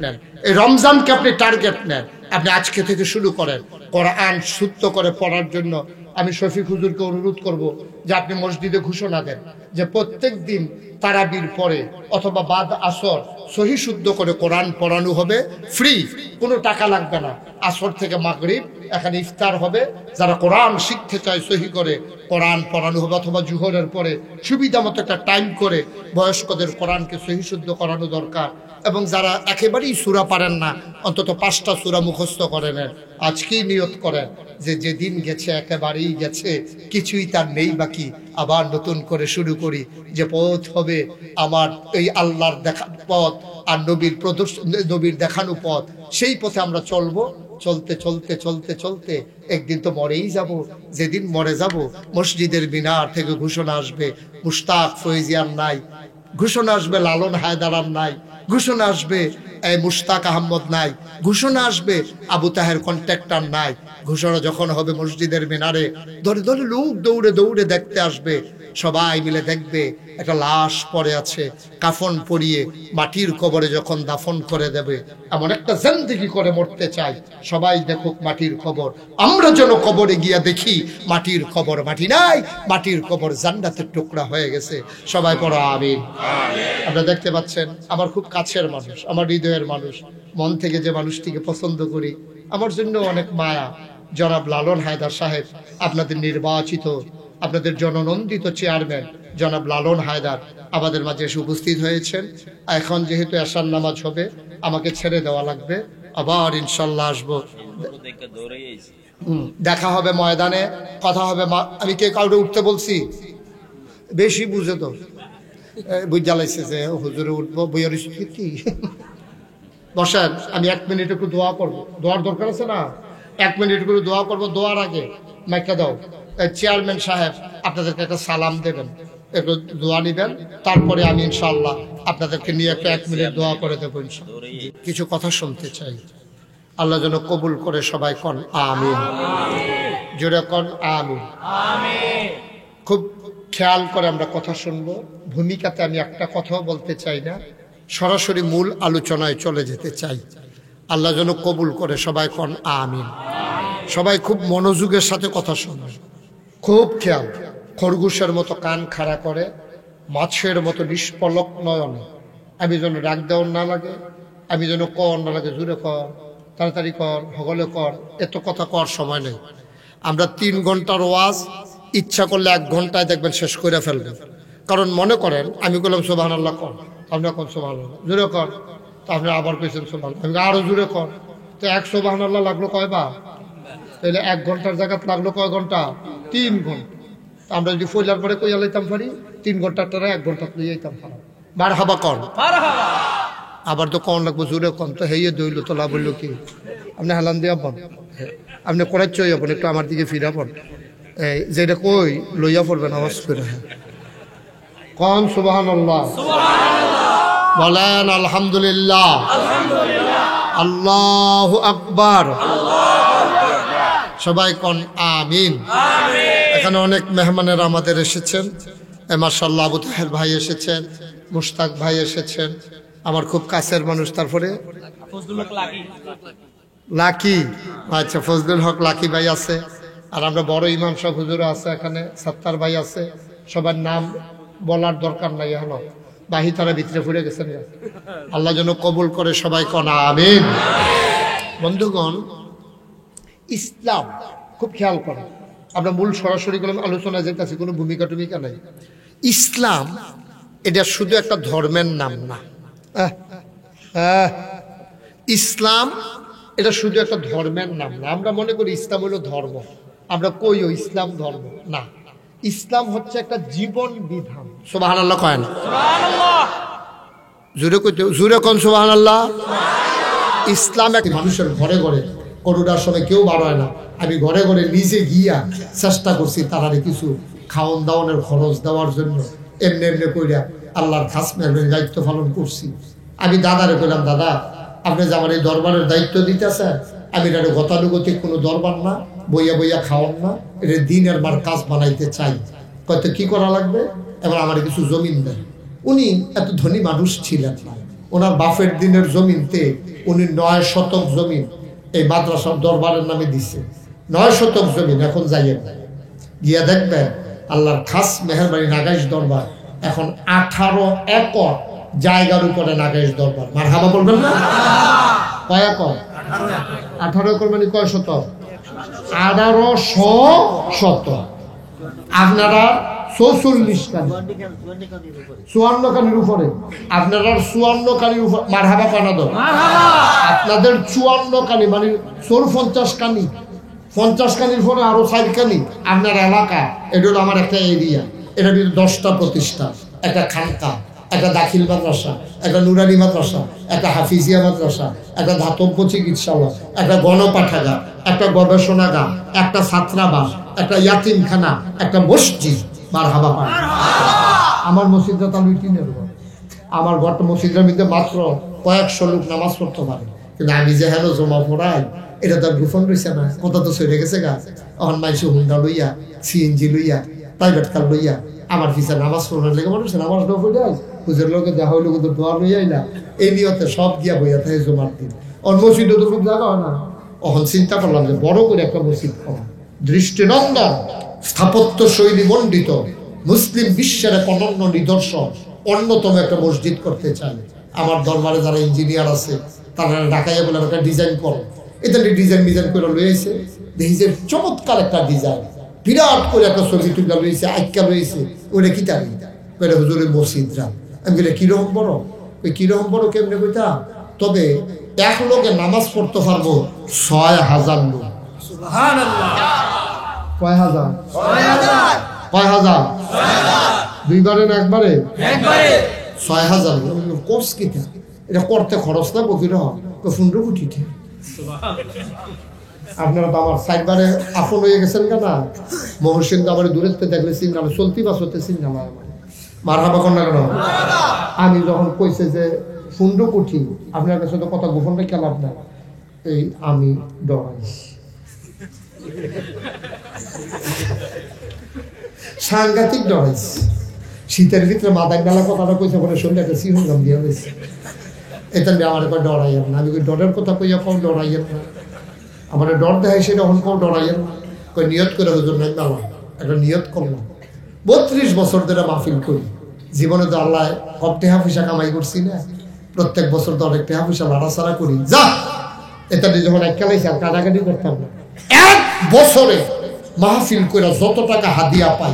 নেন, আপনি আজকে থেকে শুরু করেন কোরআন শুদ্ধ করে পড়ার জন্য। আমি শফিক হুজুরকে অনুরোধ করব যে আপনি মসজিদে ঘোষণা দেন যে প্রত্যেক দিন তারাবির পরে অথবা বাদ আসর সহি শুদ্ধ করে কোরআন পড়ানো হবে, ফ্রি, কোনো টাকা লাগবে না। আসর থেকে মাগরিব এখানে ইফতার হবে, যারা কোরআন শিখতে চায় সহি করে কোরআন পড়ানো হবে, অথবা জুহরের পরে সুবিধা মতো একটা টাইম করে বয়স্কদের কোরআনকে সহি শুদ্ধ করানো দরকার। এবং যারা একেবারেই সূরা পারেন না, অন্তত 5টা সূরা মুখস্থ করে নেন। আজকেই নিয়ত করেন যে যেদিন গেছে একেবারেই গেছে, কিছুই তার নেই বাকি, আবার নতুন করে শুরু করি। যে পথ হবে আমার এই আল্লাহর দেখা পথ আর নবীর দেখানো পথ, সেই পথে আমরা চলবো। চলতে চলতে চলতে চলতে একদিন তো মরেই যাব। যেদিন মরে যাব মসজিদের মিনার থেকে ঘোষণা আসবে মুশতাক ফৈজিয়ার নাই, ঘোষণা আসবে লালন হায়দারার নাই, ঘোষণা আসবে মুশতাক আহমদ নাই, ঘোষণা আসবে আবু তাহের কন্ট্রাক্টর নাই। ঘোষণা যখন হবে মসজিদের মিনারে, ধরে ধরে লোক দৌড়ে দৌড়ে দেখতে আসবে। সবাই মিলে দেখবে একটা লাশ পড়ে আছে, কাফন পরিয়ে মাটির কবরে যখন দাফন করে দেবে, এমন একটা জিন্দেগি করে মরতে চাই। সবাই দেখুক মাটির কবর, আমরা যেন কবরে গিয়া দেখি মাটির কবর মাটি নাই, মাটির কবর জান্নাতের টুকরা হয়ে গেছে। সবাই পড়ো আমিন। আপনারা দেখতে পাচ্ছেন আমার খুব কাছের মানুষ, আমার হৃদয়ের মানুষ, মন থেকে যে মানুষটিকে পছন্দ করি, আমার জন্য অনেক মায়া, জনাব লালন হায়দার সাহেব, আপনাদের নির্বাচিত, আপনাদের জননন্দিত চেয়ারম্যান জনাব লালন হায়দার আমাদের মাঝে এসে উপস্থিত হয়েছেন। এখন যেহেতু এশার নামাজ হবে, আমাকে ছেড়ে দেওয়া লাগবে, আবার ইনশাল্লাহ আসবো। দেখা হবে ময়দানে, কথা হবে। আমি কে কাউকে উঠতে বলছি? বেশি বুঝে তো বুঝ জ্বালাইছে যে হুজুরে উঠবো, বইয়ের কি বসেন। আমি 1 মিনিট একটু দোয়া করবো, দোয়ার দরকার আছে না? 1 মিনিট করে দোয়া করবো। দোয়ার আগে মাইকা দাও, চেয়ারম্যান সাহেব আপনাদেরকে একটা সালাম দেবেন, একটু দোয়া নিবেন, তারপরে আমি ইনশাআল্লাহ আপনাদেরকে নিয়ে একটা 1 মিনিট দোয়া করে দেবো। কিছু কথা শুনতে চাই, আল্লাহ যেন কবুল করে। সবাই কন আমিন, জোরে কন আমিন। খুব খেয়াল করে আমরা কথা শুনবো। ভূমিকাতে আমি একটা কথাও বলতে চাই না, সরাসরি মূল আলোচনায় চলে যেতে চাই। আল্লাহ যেন কবুল করে। সবাই কন আমিন। সবাই খুব মনোযোগের সাথে কথা শুনবে, খুব খেয়াল। খরগোশের মতো কান খাড়া করে, মাছের মতো নিষ্পলক নয়নে। আমি যেন ডাক দেওয়ার না লাগে, আমি যেন কর না লাগে, জুড়ে কর, তাড়াতাড়ি কর, হগলে কর, এত কথা কর সময় নেই। আমরা 3 ঘন্টার ওয়াজ ইচ্ছা করলে 1 ঘন্টায় দেখবেন শেষ করে ফেলবেন। কারণ মনে করেন আমি বললাম সুবহানাল্লাহ কর, আপনার কোন সুবহানাল্লাহ জোরে কর। তো আপনি আবার কইছেন সুবহানাল্লাহ, আমি আরো জোরে কর। তো 100 সুবহানাল্লাহ লাগলো কয়বার? তাহলে 1 ঘন্টার জায়গায় লাগলো কয় ঘন্টা? 3 ঘন্টা। আমরা যদি ফইলার পরে কইয়া লাইতাম পারি 3 ঘন্টার টারা 1 ঘন্টা লইয়া যাইতাম পারি। মারহাবা কর। আবার তো কোন লাগবো জোরে কোন। তো হেয়ে দইল তো লাভ হইল কি? আপনি হালান দিয়া পন, আপনি করাচ্ছ হইয়াপন, একটু আমার দিকে ফিরাপন। এই যেটা কই লইয়া পড়বেন আওয়াজ করে কোন সুবহানাল্লাহ, বলেন আলহামদুলিল্লাহ, আল্লাহু আকবার, সবাই কোন আমিন। এখানে অনেক মেহমানেরা আমাদের এসেছেন। মাশাআল্লাহ আবু তাহের ভাই এসেছেন, মুশতাক ভাই এসেছেন, আমার খুব কাছের মানুষ। তারপরে লাকি, আচ্ছা ফজলুল হক লাকি ভাই আছে। আর আমরা বড় ইমাম সাহেব হুজুর আছে এখানে, সত্তার ভাই আছে। সবার নাম বলার দরকার নাই, হলো বাহি তারা ভিতরে ফুরে গেছেন। আল্লাহ যেন কবুল করে, সবাই কোন আমিন। বন্ধুগণ, ইসলাম খুব খেয়াল করে, আমরা মূল সরাসরি কোনো আলোচনায় যেতেছি, কোনো ভূমিকা টুমিকা নাই। ইসলাম এটা শুধু একটা ধর্মের নাম না। ইসলাম এটা শুধু একটা ধর্মের নাম না। আমরা মনে করি ইসলাম হলো ধর্ম, আমরা কইও ইসলাম ধর্ম না। ইসলাম হচ্ছে একটা জীবন বিধান। সুবহানাল্লাহ কয় না? জোরে কইতে, জোরে কোন সুবহানাল্লাহ। ইসলাম এক মানুষের ঘরে ঘরে, করোনার সময় কেউ বার হয় না, আমি ঘরে ঘরে নিজে গিয়া চেষ্টা করছি তারারে কিছু খাওয়ান দাওয়ানের খরচ দেওয়ার জন্য। এমনি এমনি কইরা আল্লাহর খাস মেহরবানি দায়িত্ব পালন করছি। আমি দাদারে কইলাম, দাদা আপনি যে আমার এই দরবারের দায়িত্ব দিতেছেন, আমি এটা গতানুগতিক কোনো দরবার না, বইয়া বইয়া খাওয়ান না, এটা দিনের বার কাজ বানাইতে চাই। কত কি করা লাগবে? এবার আমার কিছু জমিন দেন। উনি এত ধনী মানুষ ছিলেন না, ওনার বাপের দিনের জমিনতে উনি 9 শতক জমিন এই মাদ্রাসার দরবারের নামে দিছে। 9 শতক জমিন। এখন যাইয়েন গিয়া দেখবেন আল্লাহর খাস মেহরবানি নাগাইশ দরবার এখন 18 একর জায়গার উপরে নাগাইশ দরবার। মারহাবা বলবেন না? কয় একর? 18 একর মানে কয় শতক? 1800 শতক। আপনারা 44 কানি, 54 কানির উপরে, আপনারা 54 কানির উপর। মারহাবা কানা দাও। আপনাদের 54 কানি মানে 50 কানি, 50 কানির পরে আরো 4 কানি আপনার এলাকা। এটা হলো আমার একটা এরিয়া, এটা 10টা প্রতিষ্ঠান, একটা খানকা, একটা দাখিল মাদ্রাসা, একটা নুরানি মাদ্রাসা, একটা হাফিজিয়া মাদ্রাসা, একটা ধাতব্য চিকিৎসালয়, একটা গণপাঠাগার, একটা গবেষণাগার, একটা ছাত্রাবাস, একটা ইয়াতিমখানা, একটা মসজিদ। মারহাবা পান। আমার মসজিদটা তাহলে 3-এর ঘর। আমার ঘরটা মসজিদের মধ্যে মাত্র কয়েকশো লোক নামাজ পড়তে পারে, কিন্তু আমি যে হেন জমা পড়াই এটা তো গোপন রয়েছে না, কথা তো চলে গেছে গা। এখন মাইসে হুন্ডা লইয়া, সিএনজি লইয়া, প্রাইভেট কার লইয়া আমার পিছনে নামাজ পড়ার লেগে মানুষ নামাজ না পড়ে আই হুজুর লোকে দেখা হইলো কিন্তু দোয়া লইয়াই না, এই নিয়তে সব গিয়া বইয়া থাকে জমার দিন। অন মসজিদে তো খুব জায়গা হয় না। এখন চিন্তা করলাম যে বড় করে একটা মসজিদ করা, দৃষ্টিনন্দন, স্থাপত্য শৈলী মণ্ডিত, মুসলিম বিশ্বের এক অনন্য নিদর্শন, অন্যতম একটা মসজিদ করতে চাই। আমার দরবারে যারা ইঞ্জিনিয়ার আছে তারা ঢাকাইয়া বলে একটা ডিজাইন করো। এটা ডিজাইন করে লইয়াছে, দেখি যে চমৎকার একটা ডিজাইন, বিরাট করে একটা ছবি তুলে লইছে, আইকা লইছে। ওইটা কি তার কইলে হুজুরের মসজিদরা। আমি বলে কিরকম বড়? ওই কিরকম বড় কেমনে কইতা? তবে এক লোকে নামাজ পড়তে পারবো 6000 লোক। কয় হাজার? 2বারে না একবারে? 6000। কোর্স কিটা এটা করতে খরচ না বকির 15 কোটি। আপনারা তো আমার 4বারে আপন হয়ে গেছেন কেনা। মহসিন তো আমার দূরের থেকে দেখলে সিগনাল, চলতি বাস হতে সিগনাল আমার মারহাবা কর না কেন? আমি যখন কইছে যে 15 কোটি, আপনার কাছে তো কথা গোপন রেখে লাভ না, এই আমি ডরাই, সাংঘাতিক ডরাইছি। শীতের ভিতরে মাদার ডালা কথাটা কইছে পরে শুনলে একটা সিংহম দিয়ে হয়েছে। এটা নিয়ে আমার একবার ডরাইয়েন না। আমি ডরের কথা কইয়া কম ডরাইয়েন না, আমার ডর দেখাই সেটা এখন কম ডরাইয়েন না। কই নিয়ত করে হুজুর নাই না, একটা নিয়ত করলাম। 32 বছর ধরে মাহফিল করি, জীবনে তো আল্লাহ কম টেহা পয়সা কামাই করছি না, প্রত্যেক বছর তো অনেক টেহা পয়সা লাড়াছাড়া করি। যা এটা যখন এক কালাইছি আর কাটাকাটি করতাম না। 1 বছরে মাহফিল করে যত টাকা হাদিয়া পাই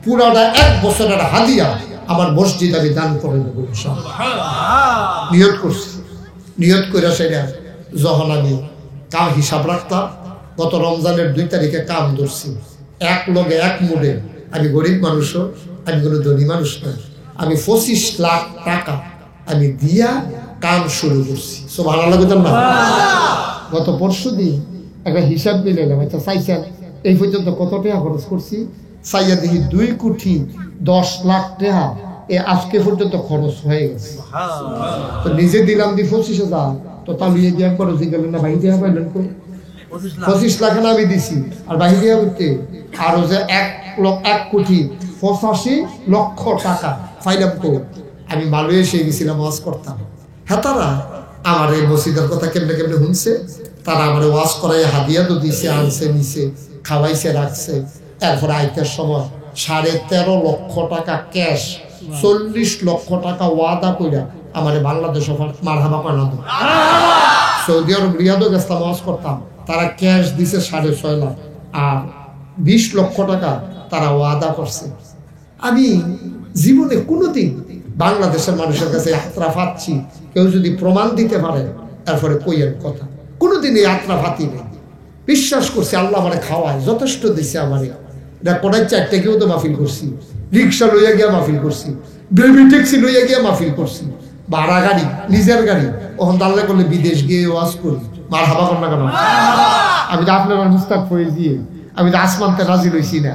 পুরাটা 1 বছরের হাদিয়া আমার মসজিদ আমি দান করে দেবো ইনশাআল্লাহ। নিয়ত করছি, নিয়ত করে সেটা যখন আমি কাম হিসাব রাখতাম, গত রমজানের 2 তারিখে কাম ধরছি, এক লগে এক মুডে। আমি গরিব মানুষও, আমি কোনো ধনী মানুষ না, আমি 25 লাখ টাকা আমি দিয়া কাম শুরু করছি। সুবহানাল্লাহ বলতাম না? গত পরশু দিন একটা হিসাব মিলাইলাম, আচ্ছা চাইছেন এই পর্যন্ত কত টাকা খরচ করছি, চাইয়া দেখি 2 কোটি 10 লাখ টাকা আজকে পর্যন্ত খরচ হয়ে গেছে। তো নিজে দিলাম 25,000, তো তাহলে দিয়ে খরচ গেলেন না, ভাই দেওয়া পাইলেন 25 লাখ আমি দিছি, আর বাহি দেওয়া করতে আরো যে 1 কোটি 85 লক্ষ টাকা ফাইলাম কো। আমি মালয়েশিয়া গেছিলাম, ওয়াজ করতাম। হ্যাঁ, তারা আমার এই মসজিদের কথা কেমনে কেমনে শুনছে, তারা আমার ওয়াজ করাই হাদিয়া তো দিছে, আনছে নিছে, খাওয়াইছে রাখছে। এরপরে আইতের সময় 13.5 লক্ষ টাকা ক্যাশ, 40 লক্ষ টাকা ওয়াদা কইরা আমার বাংলাদেশ মারহাবা পানা। সৌদি আরব রিয়াদও গেছিলাম, ওয়াজ করতাম, তারা ক্যাশ দিছে 6.5 লাখ, আর 20 লক্ষ টাকা তারা ওয়াদা করছে। আমি জীবনে কোনোদিন বাংলাদেশের মানুষের কাছে যাত্রা পাচ্ছি, কেউ যদি প্রমাণ দিতে পারে তারপরে কইয়ের কথা, কোনোদিন এই যাত্রা ফাতি নেই। বিশ্বাস করছি আল্লাহ আমার খাওয়ায়, যথেষ্ট দিছে আমার। কোনায় 4 কেউ তো মাহফিল করছি, রিক্সা লইয়া গিয়া মাহফিল করছি, বেবি ট্যাক্সি লইয়া গিয়া মাহফিল করছি, ভাড়া গাড়ি, নিজের গাড়ি। ওখান দাল্লা করলে বিদেশ গিয়ে ওয়াজ করি, মার হাবা কর না কেন? আমি তো আপনার মুস্তাক হয়ে দিয়ে আমি তো আসমানতে রাজি লইছি না।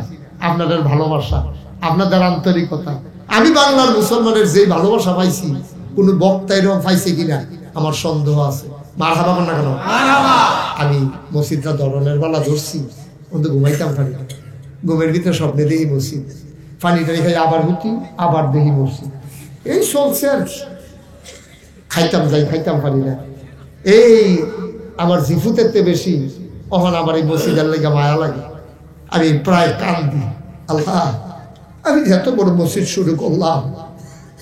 আপনাদের ভালোবাসা, আপনাদের আন্তরিকতা, আমি বাংলার মুসলমানের যে ভালোবাসা পাইছি, কোন বক্তা এরকম পাইছে কিনা আমার সন্দেহ আছে। মার হাবা কর না কেন? আমি মসজিদটা ধরনের বেলা ধরছি, কিন্তু ঘুমাইতাম পারি না। ঘুমের ভিতরে স্বপ্নে দেখি মসজিদ, পানি টানি খাই আবার হুতি, আবার দেখি মসজিদ, এই চলছে আর কি। খাইতাম যাই, খাইতাম পারি না। এই আমার জিফুতের বেশি তখন আমার এই মসজিদের লেগে মায়া লাগে। আমি প্রায় কান্দি, আল্লাহ আমি এত বড় মসজিদ শুরু করলাম,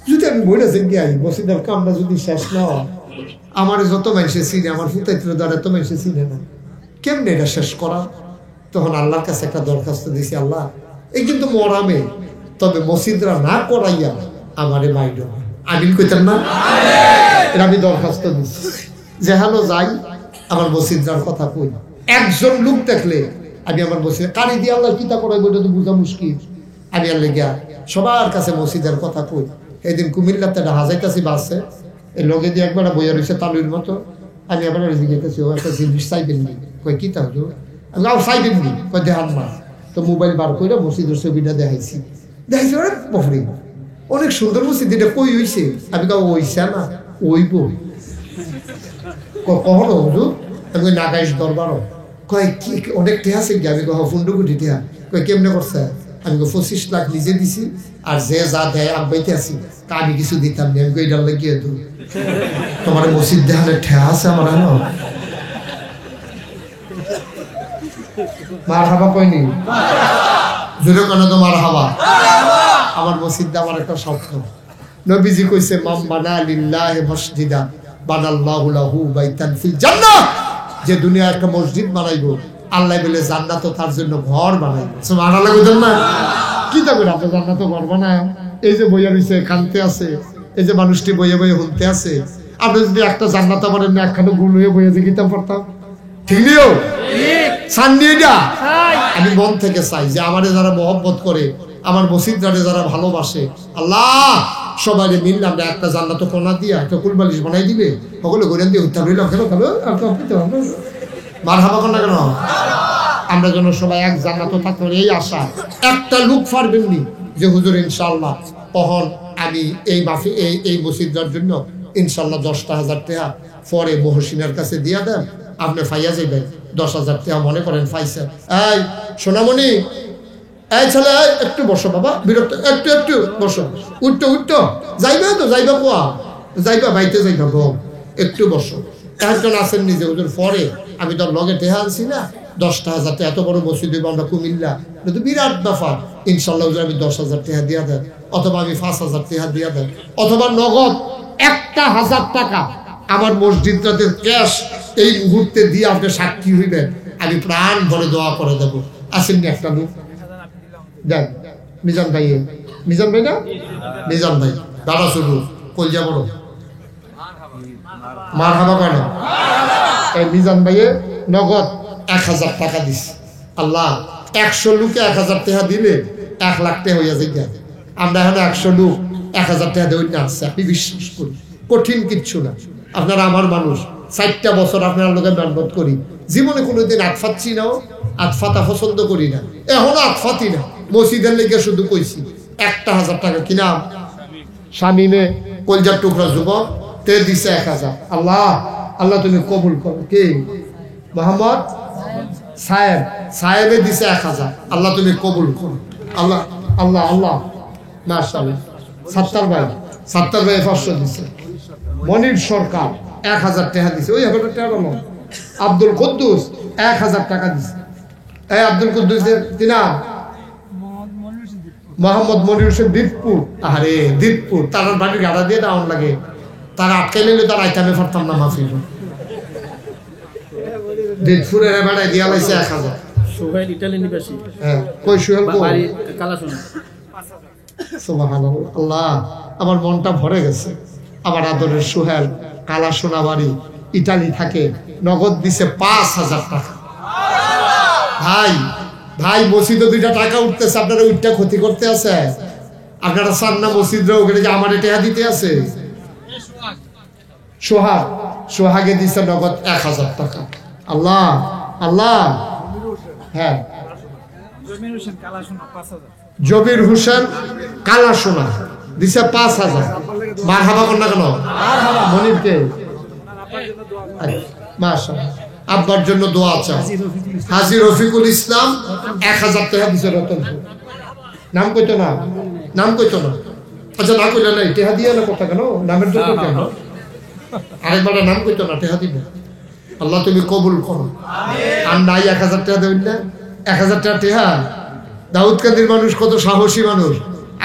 যদি আমি বলে যে গিয়ে মসজিদের কামটা যদি শেষ না হয়, আমার যত মানুষে চিনে, আমার ফুতাইত্র দ্বারা এত মানুষে চিনে না, কেমনে এটা শেষ করা? তখন আল্লাহর কাছে একটা দরখাস্ত দিয়েছি, আল্লাহ এই কিন্তু মরামে, তবে মসজিদরা না করাইয়া আমারে মাইড। আমিন কইতাম না? এটা আমি দরখাস্ত দিচ্ছি, যেহানো যাই আমার মসজিদরার কথা কই। একজন লোক দেখলে আমি আমার মসজিদ কারি দিয়ে আল্লাহ কিতা করাই বলে তো বোঝা মুশকিল। আমি আর লেগিয়া সবার কাছে মসজিদের কথা কই। এইদিন কুমিল্লাতে একটা হাজাইতাছি বাসে, এই লগে দিয়ে একবার বইয়া রয়েছে তালুর মতো। আমি আবার জিজ্ঞেস ও একটা জিনিস চাইবেন নি? কই কিতা হলো? আমি চাইবেন নি? কই দেখান না। তো মোবাইল বার করে মসজিদের ছবিটা দেখাইছি, দেখাইছি বফরি অনেক সুন্দর মসজিদ, এটা কই হইছে? আমি কাউ ওইছে না, ওইব কখনো হুজুর? আমি নাগাইশ দরবারও কয় কি অনেক টেহা আছে কি? আমি কহ 15 কোটি টেহা। কয় কেমনে করছে? আমি 25 লাখ নিজে দিছি, আর যে যা দেয় আব্বাইতে আছি, তা আমি কিছু দিতাম না। আমি কইডাল লাগিয়ে তো তোমার মসজিদ দেখালে ঠেহা আছে আমার। মার হাবা কয়নি? জোরে কেন তো মার হাবা? আমার মসজিদ আমার একটা স্বপ্ন। নবীজি কইছে, মাম বানা লিল্লাহি মসজিদা বানাল্লাহু লাহু বাইতান ফিল জান্নাহ। যে দুনিয়া একটা মসজিদ বানাইবো, আল্লাহ বলে জান্নাতও তার জন্য ঘর বানাইবো। সুবহানাল্লাহ কইতেন না? কি তা করে আপনি জান্নাতও ঘর বানায়? এই যে বইয়া রইছে, কানতে আছে, এই যে মানুষটি বইয়ে বইয়ে শুনতে আছে। আপনি যদি একটা জান্নাত পারেন না, একখানে গুল হয়ে বইয়ে যে কিতাব পড়তাম, ঠিক নিও আমি মন থেকে চাই যে আমারে যারা মহব্বত করে, আমার মসজিদটারে যারা ভালোবাসে, আল্লাহ সবাই মিললে আমরা একটা জান্নাত কোনা দিয়া একটা কুলবালিশ বানাই দিবে, সকলে ঘুরে দিয়ে উত্তাপ হইলাম খেলো খেলো মার হাবা কর না কেন? আমরা যেন সবাই এক জান্নাত থাকতে, এই আশা। একটা লোক পারবেননি যে হুজুর ইনশাআল্লাহ তখন আমি এই মাফি এই মসজিদটার জন্য ইনশাআল্লাহ 10,000 টাকা পরে মহসিনের কাছে দিয়া দেন, আপনি ফাইয়া যাইবেন 10,000 টাকা মনে করেন ফাইছেন। এই সোনামণি, এই ছেলে একটু বসো বাবা, বিরক্ত, একটু একটু বসো, উঠতো উঠতো, যাইবা তো যাইবা কোয়া, যাইবা বাইতে যাইবা গো, একটু বসো। একজন আছেন নিজে হুজুর পরে আমি তোর লগে টেহা আনছি না, 10,000 টাকা, এত বড় মসজিদ আমরা কুমিল্লা, এটা তো বিরাট ব্যাপার। ইনশাল্লাহ হুজুর আমি 10,000 টাকা দিয়া দেন, অথবা আমি 5,000 টাকা দিয়া দেন, অথবা নগদ 1,000 টাকা আমার মসজিদটাতে ক্যাশ এই মুহূর্তে দিয়ে আপনি সাক্ষী হইবেন, আমি প্রাণ ভরে দোয়া করে দেবো। আসেননি একটা লোক? দেন মিজান ভাই, মিজান ভাই না? মিজান ভাই দাদা শুধু কলজা বড় মার হাবা কেন? এই মিজান ভাইয়ে নগদ 1000 টাকা দিছে। আল্লাহ 100 লোকে 1000 টাকা দিলে 1 লাখ টাকা হইয়া যায়। আমরা এখন 100 লোক 1000 টাকা দেই না। আপনি বিশ্বাস করুন, কঠিন কিচ্ছু না। আপনারা আমার মানুষ, 4টা বছর আপনার লোকে মেহনত করি, জীবনে কোনোদিন আতফাচ্ছি না, আতফাতা পছন্দ করি না, এখনো আতফাতি না। মসজিদের লেগে শুধু কইছি 1000 টাকা কিনা স্বামীনে কলজার টুকরা যুবক তে দিছে 1000। আল্লাহ আল্লাহ তুমি কবুল করো। কে? মোহাম্মদ সাহেব, সাহেবে দিছে 1000। আল্লাহ তুমি কবুল করো। আল্লাহ আল্লাহ আল্লাহ মাশাআল্লাহ। সাত্তার ভাই 500 দিছে। মনির সরকার 1000 টাকা দিছে। ওই হবে টাকা বলো। আব্দুল কুদ্দুস 1000 টাকা দিছে। এই আব্দুল কুদ্দুসের কি নাম? মোহাম্মদ মনির হোসেন দিতপুর। আরে দিতপুর, তার বাড়ির গাড়া দিয়ে ডাউন লাগে, তার আটকে নিলে তার আইতামে পারতাম না মাহফিল। দিতপুরের বেড়ায় দিয়া লাইছে 1000। সোহেল ইটালি নিবাসী। হ্যাঁ, কই সোহেল কো? বাড়ি কালাসোনা। সুবহানাল্লাহ। আল্লাহ আমার মনটা ভরে গেছে। আমার আদরের সোহেল কালাসোনা বাড়ি, ইটালি থাকে, নগদ দিছে 5000 টাকা। ভাই ভাই মসজিদে 2টা টাকা উঠতেছে, আপনারা উঠটা ক্ষতি করতে আছে? আপনারা চান না মসজিদরা ওখানে যে আমার টাকা দিতে আছে? সোহাগে দিছে নগদ 1000 টাকা। আল্লাহ আল্লাহ। হ্যাঁ, জবির হোসেন কালাসোনা দিছে 5000। মার হাবা কর না কেন? মনিরকে মাশাআল্লাহ। আব্বার জন্য দোয়া চাই। হাজী রফিকুল ইসলাম 1000 টাকা দিছে। রতনপুর নাম কইতো না, নাম কইতো না। আচ্ছা না কইলে নাই, টাকা দিয়ে না কথা কেন? নামের জন্য কেন? আরেকবার নাম কইতো না, টাকা দিব। আল্লাহ তুমি কবুল করো। আর নাই 1000 টাকা দেবেন না? 1000 টাকা টেহা। দাউদকান্দির মানুষ কত সাহসী মানুষ।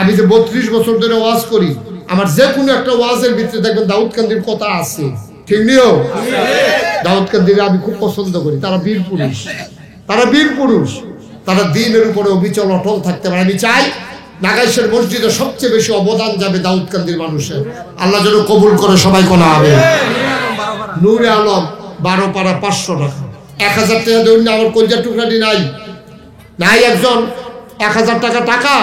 আমি যে 32 বছর ধরে ওয়াজ করি, আমার যে কোনো একটা ওয়াজের ভিতরে দেখবেন দাউদকান্দির কথা আছে, ঠিক নিও? দাউদকান্দির আমি খুব পছন্দ করি। তারা বীর পুরুষ, তারা বীর পুরুষ, তারা দিনের উপরে অবিচল অটল থাকতে পারে। আমি চাই নাগাইশের মসজিদে সবচেয়ে বেশি অবদান যাবে দাউদকান্দির মানুষের। আল্লাহ যেন কবুল করে সবাই কোনা হবে। নূরে আলম 12 পারা 500 টাকা। 1000 টাকা দেবেন না? আমার কলজার টুকরাটি নাই নাই একজন 1000 টাকা। টাকা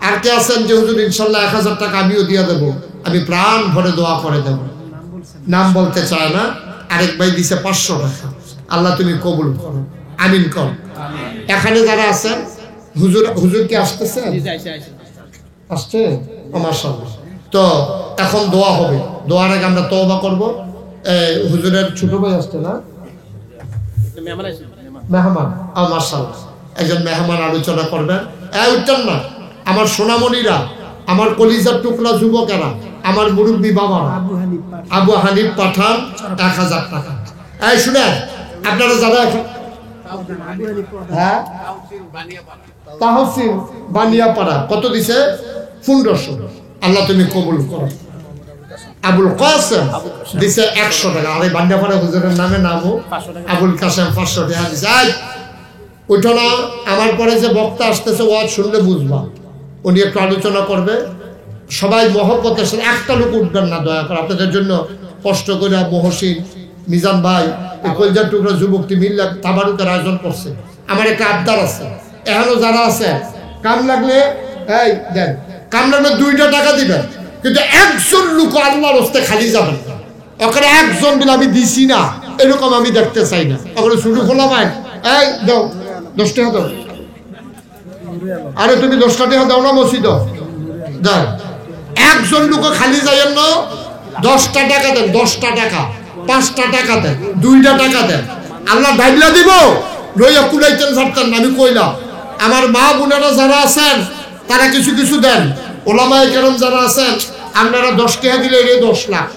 আর কে আছেন যে হুজুর ইনশাল্লাহ 1000 টাকা আমিও দিয়ে দেবো? আমি প্রাণ ভরে দোয়া করে দেব। নাম বলতে চায় না। আরেক ভাই দিছে 500 টাকা। আল্লাহ তুমি কবুল করো, আমিন কর। এখানে যারা আছেন হুজুর, হুজুর কি আসতেছে? আসছে মাশাআল্লাহ। তো এখন দোয়া হবে। দোয়ার আগে আমরা তওবা করব। হুজুরের ছোট ভাই আসছে না? মেহমান। মাশাআল্লাহ, একজন মেহমান আলোচনা করবেন। উঠতেন না আমার সোনামণিরা, আমার কলিজার টুকরা যুবকেরা, আমার মুরব্বী বাবারা। আবু হানিফ পাঠান 1000 টাকা। শুনেন আপনারা যারা এখন হ্যাঁ তাহসিন বানিয়াপাড়া কত দিছে? 1500। আল্লাহ তুমি কবুল করো। আবুল কাসেম দিছে 100 টাকা। আরে বানিয়াপাড়া হুজুরের নামে নামও আবুল কাসেম 500 টাকা দিছে। ওইটা না, আমার পরে যে বক্তা আসতেছে ওয়াজ শুনলে বুঝবা, উনি একটু আলোচনা করবে। সবাই মহব্বতের সাথে, একটা লোক উঠবেন না দয়া করে। আপনাদের জন্য কষ্ট করে মহসিন, মিজান ভাই, এই কলজার টুকরা যুবকটি মিল্লা তাবারুকের আয়োজন করছে। আমার একটা আবদার আছে, এখনো যারা আছে কাম লাগলে এই দেন, কাম লাগলে 2টা টাকা দিবেন, কিন্তু একজন লোক আল্লাহর হস্তে খালি যাবেন না। ওখানে একজন বলে আমি দিছি না এরকম আমি দেখতে চাই না। ওখানে শুরু খোলা ভাই, এই দাও 10 টাকা দাও। আরে তুমি 10 টাকা দাও না মসজিদ দেন। একজন লোক খালি যাইয়েন না। 10টা টাকা দেন, 10টা টাকা, 5টা টাকা দেন, 2টা টাকা দেন। আল্লাহ ভাইলা দিব লইয়া কুলাইতেন ছাড়তেন না। আমি কইলাম আমার মা বোনেরা যারা আছেন তারা কিছু কিছু দেন। ওলামায়ে কেরাম যারা আছেন আপনারা 10 টাকা দিলে 10 লাখ।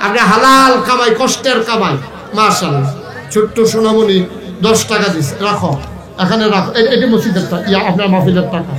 আপনি হালাল কামাই, কষ্টের কামাই। মাশাআল্লাহ, ছোট্ট সোনামণি 10 টাকা দিচ্ছে, রাখো এখানে রাখো। এটি মসজিদের টাকা, আপনার মাহফিলের টাকা।